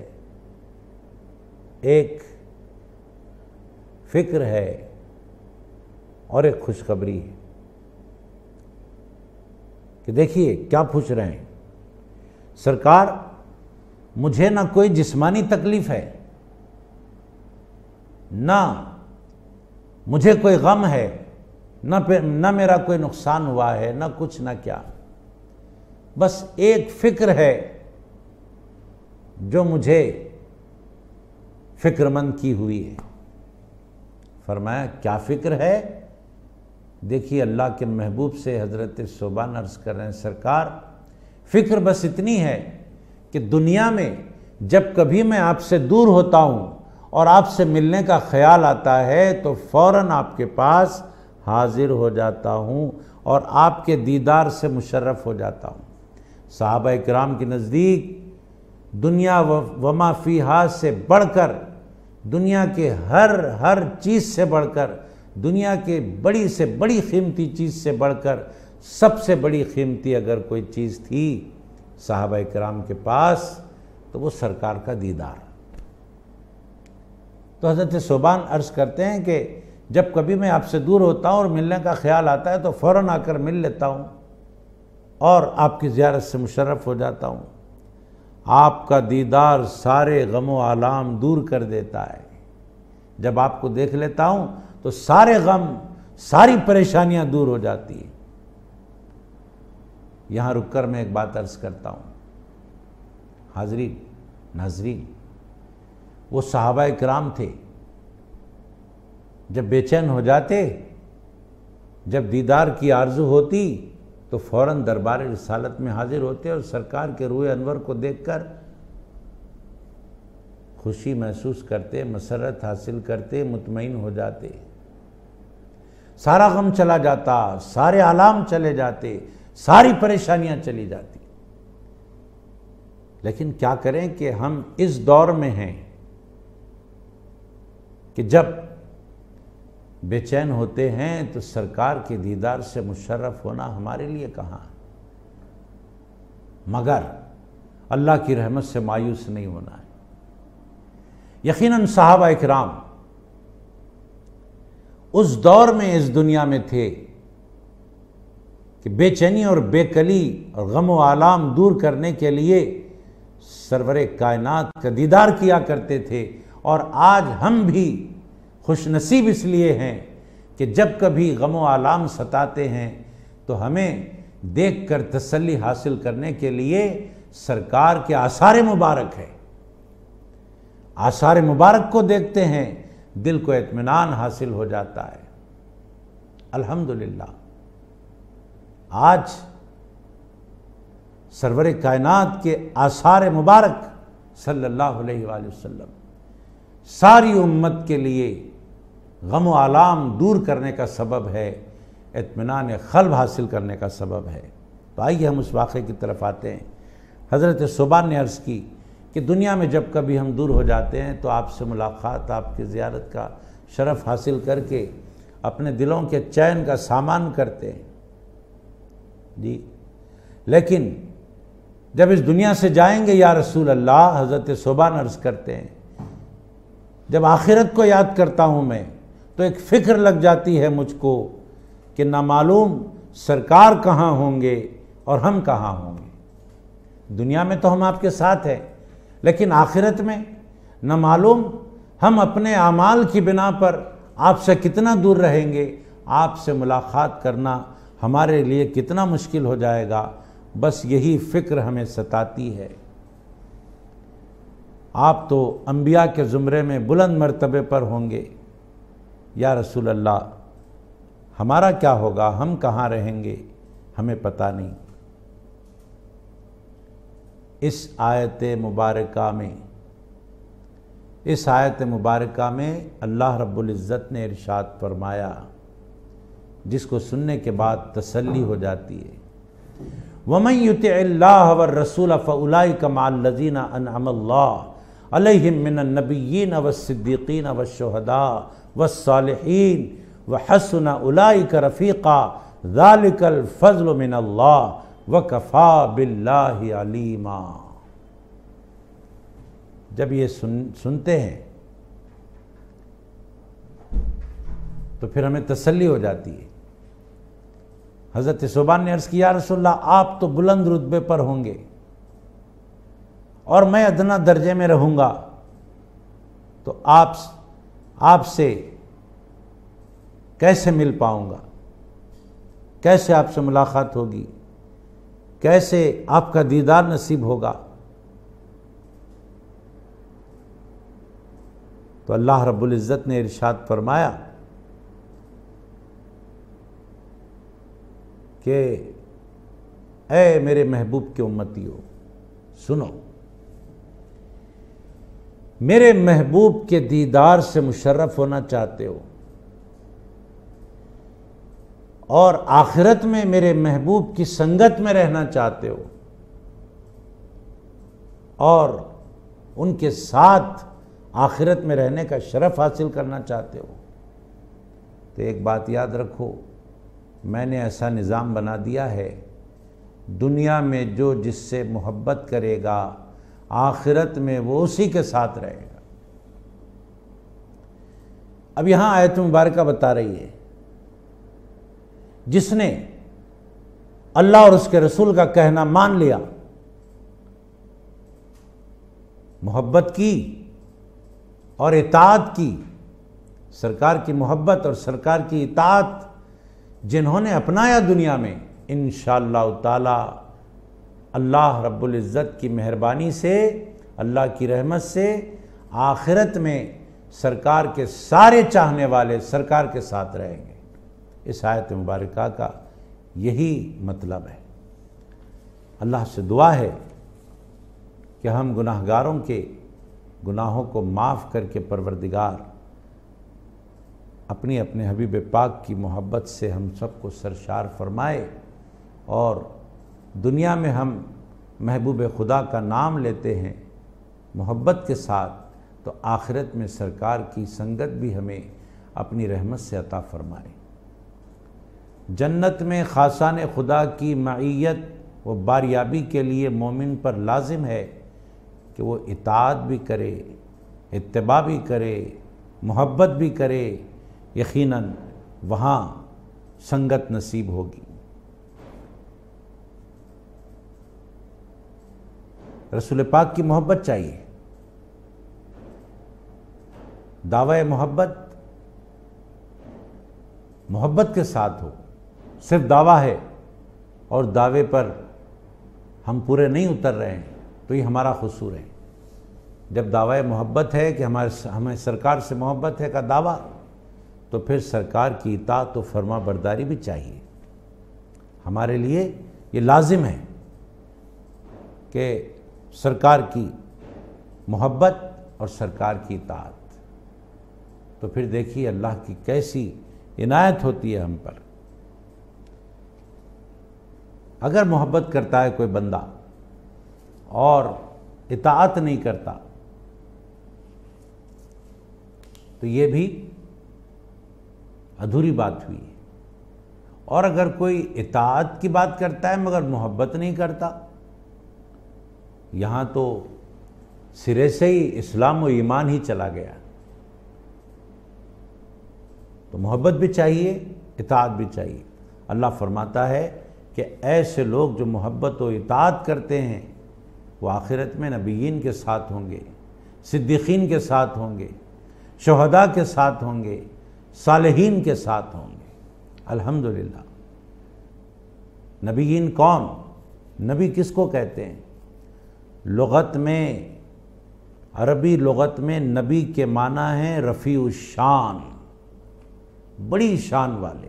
ایک فکر ہے اور ایک خوشخبری ہے کہ دیکھیے کیا پوچھ رہے ہیں سرکار، مجھے نہ کوئی جسمانی تکلیف ہے، نہ مجھے کوئی غم ہے، نہ میرا کوئی نقصان ہوا ہے، نہ کچھ نہ کیا، بس ایک فکر ہے جو مجھے فکر مند کی ہوئی ہے۔ فرمایا کیا فکر ہے؟ دیکھیے اللہ کے محبوب سے حضرت صوبان عرض کر رہے ہیں سرکار فکر بس اتنی ہے کہ دنیا میں جب کبھی میں آپ سے دور ہوتا ہوں اور آپ سے ملنے کا خیال آتا ہے تو فوراً آپ کے پاس حاضر ہو جاتا ہوں اور آپ کے دیدار سے مشرف ہو جاتا ہوں۔ صحابہ کرام کے نزدیک دنیا وما فیہا سے بڑھ کر، دنیا کے ہر چیز سے بڑھ کر، دنیا کے بڑی سے بڑی قیمتی چیز سے بڑھ کر سب سے بڑی قیمتی اگر کوئی چیز تھی صحابہ کرام کے پاس تو وہ سرکار کا دیدار۔ تو حضرت صوبان عرض کرتے ہیں کہ جب کبھی میں آپ سے دور ہوتا ہوں اور ملنے کا خیال آتا ہے تو فوراً آ کر مل لیتا ہوں اور آپ کی زیارت سے مشرف ہو جاتا ہوں۔ آپ کا دیدار سارے غم و آلام دور کر دیتا ہے۔ جب آپ کو دیکھ لیتا ہوں تو سارے غم، ساری پریشانیاں دور ہو جاتی ہیں۔ یہاں رک کر میں ایک بات عرض کرتا ہوں حاضرین ناظرین، وہ صحابہ کرام تھے جب بے چین ہو جاتے، جب دیدار کی آرزو ہوتی تو فوراً دربار رسالت میں حاضر ہوتے اور سرکار کے روح انور کو دیکھ کر خوشی محسوس کرتے، مسرت حاصل کرتے، مطمئن ہو جاتے، سارا غم چلا جاتا، سارے آلام چلے جاتے، ساری پریشانیاں چلی جاتی۔ لیکن کیا کریں کہ ہم اس دور میں ہیں کہ جب بے چین ہوتے ہیں تو سرکار کے دیدار سے مشرف ہونا ہمارے لیے کہاں ہے، مگر اللہ کی رحمت سے مایوس نہیں ہونا ہے۔ یقیناً صحابہ اکرام اس دور میں اس دنیا میں تھے کہ بے چینی اور بے کلی اور غم و آلام دور کرنے کے لیے سرور کائنات کا دیدار کیا کرتے تھے، اور آج ہم بھی خوش نصیب اس لیے ہیں کہ جب کبھی غم و آلام ستاتے ہیں تو ہمیں دیکھ کر تسلی حاصل کرنے کے لیے سرکار کے آثار مبارک ہے، آثار مبارک کو دیکھتے ہیں، دل کو اطمینان حاصل ہو جاتا ہے۔ الحمدللہ آج سرور کائنات کے آثار مبارک صلی اللہ علیہ وآلہ وسلم ساری امت کے لیے غم و آلام دور کرنے کا سبب ہے، اطمینان قلب حاصل کرنے کا سبب ہے۔ تو آئیے ہم اس واقعے کی طرف آتے ہیں۔ حضرت صوبان نے عرض کی کہ دنیا میں جب کبھی ہم دور ہو جاتے ہیں تو آپ سے ملاقات، آپ کی زیارت کا شرف حاصل کر کے اپنے دلوں کے چین کا سامان کرتے ہیں جی، لیکن جب اس دنیا سے جائیں گے یا رسول اللہ، حضرت صوبان عرض کرتے ہیں جب آخرت کو یاد کرتا ہوں میں تو ایک فکر لگ جاتی ہے مجھ کو کہ نہ معلوم سرکار کہاں ہوں گے اور ہم کہاں ہوں گے۔ دنیا میں تو ہم آپ کے ساتھ ہیں، لیکن آخرت میں نہ معلوم ہم اپنے اعمال کی بنا پر آپ سے کتنا دور رہیں گے، آپ سے ملاقات کرنا ہمارے لیے کتنا مشکل ہو جائے گا۔ بس یہی فکر ہمیں ستاتی ہے۔ آپ تو انبیاء کے زمرے میں بلند مرتبے پر ہوں گے، یا رسول اللہ ہمارا کیا ہوگا، ہم کہاں رہیں گے، ہمیں پتہ نہیں۔ اس آیت مبارکہ میں اللہ رب العزت نے ارشاد فرمایا، جس کو سننے کے بعد تسلی ہو جاتی ہے، وَمَن يُطِعِ اللَّهَ وَالرَّسُولَ فَأُولَٰئِكَ مَعَ الَّذِينَ أَنْعَمَ اللَّهُ عَلَيْهِم مِّنَ النَّبِيِّينَ وَالصِّدِّيقِينَ وَالشُّهَدَاءِ وَالصَّالِحِينَ وَحَسُنَ أُولَٰئِكَ رَفِيقًا ذَلِكَ الْفَضْلُ مِنَ اللَّهِ وَكَفَىٰ بِاللَّهِ عَلِيمًا۔ جب یہ سنتے ہیں تو پھر ہمیں تسلی ہو جاتی ہے۔ حضرت ثوبان نے عرض کیا، یا رسول اللہ آپ تو بلند رتبے پر ہوں گے اور میں ادنا درجے میں رہوں گا، تو آپ سے کیسے مل پاؤں گا، کیسے آپ سے ملاقات ہوگی، کیسے آپ کا دیدار نصیب ہوگا؟ تو اللہ رب العزت نے ارشاد فرمایا کہ اے میرے محبوب کے امتیو سنو، میرے محبوب کے دیدار سے مشرف ہونا چاہتے ہو اور آخرت میں میرے محبوب کی سنگت میں رہنا چاہتے ہو اور ان کے ساتھ آخرت میں رہنے کا شرف حاصل کرنا چاہتے ہو، تو ایک بات یاد رکھو، میں نے ایسا نظام بنا دیا ہے، دنیا میں جو جس سے محبت کرے گا آخرت میں وہ اسی کے ساتھ رہے گا۔ اب یہاں آیت مبارکہ بتا رہی ہے، جس نے اللہ اور اس کے رسول کا کہنا مان لیا، محبت کی اور اطاعت کی، سرکار کی محبت اور سرکار کی اطاعت جنہوں نے اپنایا دنیا میں، انشاءاللہ تعالی اللہ رب العزت کی مہربانی سے، اللہ کی رحمت سے آخرت میں سرکار کے سارے چاہنے والے سرکار کے ساتھ رہیں گے۔ اس آیت مبارکہ کا یہی مطلب ہے۔ اللہ سے دعا ہے کہ ہم گناہگاروں کے گناہوں کو معاف کر کے پروردگار اپنی اپنے حبیب پاک کی محبت سے ہم سب کو سرشار فرمائے، اور دنیا میں ہم محبوب خدا کا نام لیتے ہیں محبت کے ساتھ، تو آخرت میں سرکار کی سنگت بھی ہمیں اپنی رحمت سے عطا فرمائے۔ جنت میں خاصان خدا کی معیت و باریابی کے لیے مومن پر لازم ہے کہ وہ اطاعت بھی کرے، اتباع بھی کرے، محبت بھی کرے، یقیناً وہاں سنگت نصیب ہوگی۔ رسول پاک کی محبت چاہیے، دعوی محبت کے ساتھ ہو، صرف دعویٰ ہے اور دعوے پر ہم پورے نہیں اتر رہے ہیں تو یہ ہمارا قصور ہے۔ جب دعوی محبت ہے کہ ہمیں سرکار سے محبت ہے کا دعویٰ، تو پھر سرکار کی اطاعت و فرما برداری بھی چاہیے۔ ہمارے لیے یہ لازم ہے کہ سرکار کی محبت اور سرکار کی اطاعت، تو پھر دیکھیے اللہ کی کیسی عنایت ہوتی ہے ہم پر۔ اگر محبت کرتا ہے کوئی بندہ اور اطاعت نہیں کرتا تو یہ بھی ادھوری بات ہوئی ہے، اور اگر کوئی اطاعت کی بات کرتا ہے مگر محبت نہیں کرتا، یہاں تو سرے سے ہی اسلام و ایمان ہی چلا گیا۔ تو محبت بھی چاہیے، اطاعت بھی چاہیے۔ اللہ فرماتا ہے کہ ایسے لوگ جو محبت و اطاعت کرتے ہیں وہ آخرت میں نبیین کے ساتھ ہوں گے، صدیقین کے ساتھ ہوں گے، شہداء کے ساتھ ہوں گے، صالحین کے ساتھ ہوں گے۔ الحمدللہ۔ نبیین کون؟ نبی کس کو کہتے ہیں؟ لغت میں عربی لغت میں نبی کے معنی ہیں رفیع الشان، بڑی شان والے۔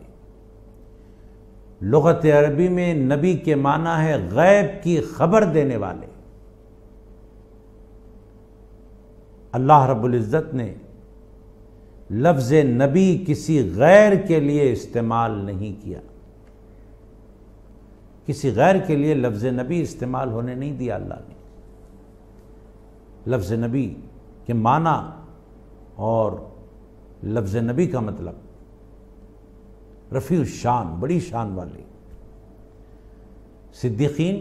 لغت عربی میں نبی کے معنی ہے غیب کی خبر دینے والے۔ اللہ رب العزت نے لفظ نبی کسی غیر کے لیے استعمال نہیں کیا، کسی غیر کے لیے لفظ نبی استعمال ہونے نہیں دیا اللہ نے۔ لفظ نبی کے معنی اور لفظ نبی کا مطلب رفیع الشان، بڑی شان والے۔ صدیقین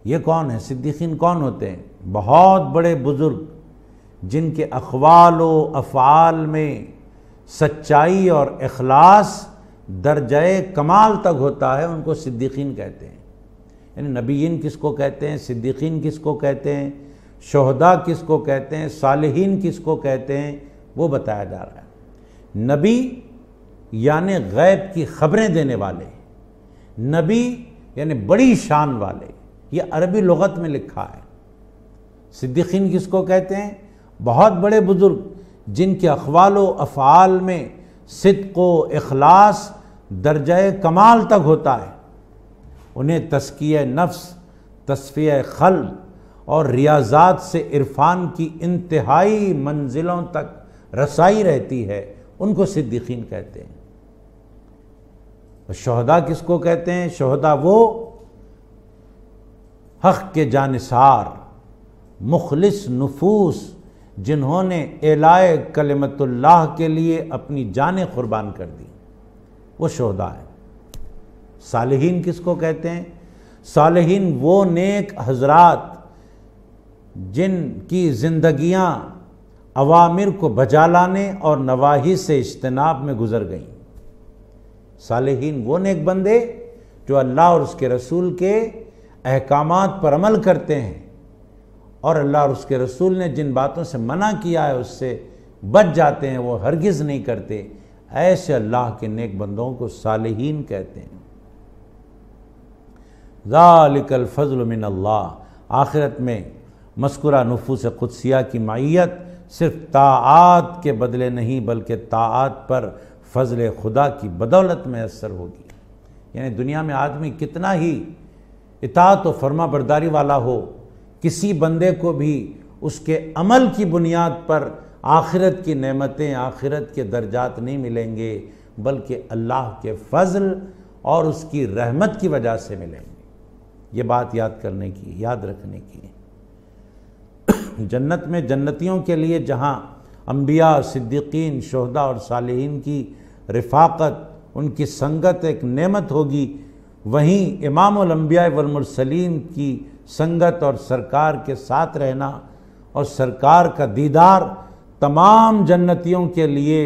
یہ کون ہیں؟ صدیقین کون ہوتے ہیں؟ بہت بڑے بزرگ جن کے اقوال و افعال میں سچائی اور اخلاص درجہ کمال تک ہوتا ہے، ان کو صدیقین کہتے ہیں۔ یعنی نبیین کس کو کہتے ہیں، صدیقین کس کو کہتے ہیں، شہداء کس کو کہتے ہیں، صالحین کس کو کہتے ہیں، وہ بتایا جا رہا ہے۔ نبی یعنی غیب کی خبریں دینے والے، نبی یعنی بڑی شان والے، یہ عربی لغت میں لکھا ہے۔ صدیقین کس کو کہتے ہیں؟ بہت بڑے بزرگ جن کے اقوال و افعال میں صدق و اخلاص درجہ کمال تک ہوتا ہے، انہیں تزکیہ نفس، تصفیہ قلب اور ریاضات سے عرفان کی انتہائی منزلوں تک رسائی رہتی ہے، ان کو صدیقین کہتے ہیں۔ اور شہداء کس کو کہتے ہیں؟ شہداء وہ حق کے جانثار مخلص نفوس جنہوں نے اعلاء کلمت اللہ کے لیے اپنی جانیں قربان کر دی، وہ شہداء ہیں۔ صالحین کس کو کہتے ہیں؟ صالحین وہ نیک حضرات جن کی زندگیاں اوامر کو بجا لانے اور نواہی سے اجتناب میں گزر گئیں۔ صالحین وہ نیک بندے جو اللہ اور اس کے رسول کے احکامات پر عمل کرتے ہیں، اور اللہ اور اس کے رسول نے جن باتوں سے منع کیا ہے اس سے بچ جاتے ہیں، وہ ہرگز نہیں کرتے۔ ایسے اللہ کے نیک بندوں کو صالحین کہتے ہیں۔ ذالک الفضل من اللہ، آخرت میں مذکورہ نفوس قدسیہ کی معیت صرف طاعات کے بدلے نہیں بلکہ طاعات پر فضل خدا کی بدولت میں اثر ہوگی۔ یعنی دنیا میں آدمی کتنا ہی اطاعت و فرما برداری والا ہو، کسی بندے کو بھی اس کے عمل کی بنیاد پر آخرت کی نعمتیں، آخرت کے درجات نہیں ملیں گے، بلکہ اللہ کے فضل اور اس کی رحمت کی وجہ سے ملیں گے۔ یہ بات یاد کرنے کی، یاد رکھنے کی۔ جنت میں جنتیوں کے لیے جہاں انبیاء، صدیقین، شہداء اور صالحین کی رفاقت، ان کی سنگت ایک نعمت ہوگی، وہیں امام الانبیاء والمرسلین کی سنگت اور سرکار کے ساتھ رہنا اور سرکار کا دیدار تمام جنتیوں کے لیے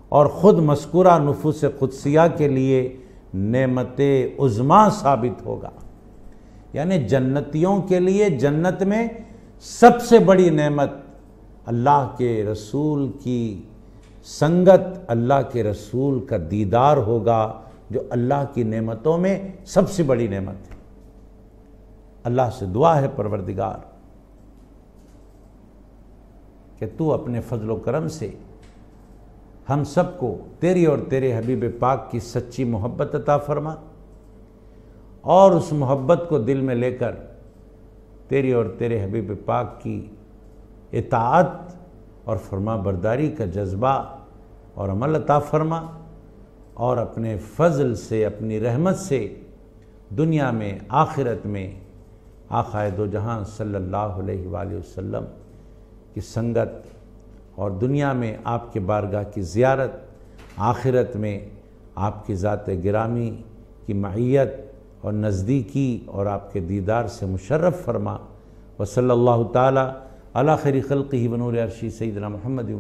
اور خود مذکورہ نفوس قدسیہ کے لیے نعمت عظمیٰ ثابت ہوگا۔ یعنی جنتیوں کے لیے جنت میں سب سے بڑی نعمت اللہ کے رسول کی سنگت، اللہ کے رسول کا دیدار ہوگا، جو اللہ کی نعمتوں میں سب سے بڑی نعمت ہے۔ اللہ سے دعا ہے پروردگار کہ تو اپنے فضل و کرم سے ہم سب کو تیری اور تیرے حبیب پاک کی سچی محبت عطا فرما، اور اس محبت کو دل میں لے کر تیری اور تیرے حبیب پاک کی اطاعت اور فرما برداری کا جذبہ اور عمل عطا فرما، اور اپنے فضل سے، اپنی رحمت سے دنیا میں، آخرت میں آقائے دو جہاں صلی اللہ علیہ وآلہ وسلم کی سنگت، اور دنیا میں آپ کے بارگاہ کی زیارت، آخرت میں آپ کی ذات گرامی کی معیت اور نزدیکی اور آپ کے دیدار سے مشرف فرما۔ وصلی اللہ تعالی علی خیر خلقہ ونور عرشہ سیدنا محمد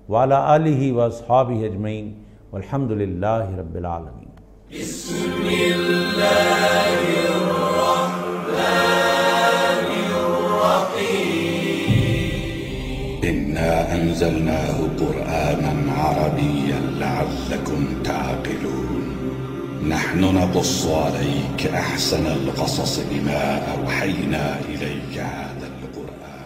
وعلی آلہ واصحابہ اجمعین والحمد للہ رب العالمین۔ بسم اللہ الرحمن إنا أنزلناه قرآنا عربيا لعلكم تعقلون نحن نقص عليك أحسن القصص بما أوحينا إليك هذا القرآن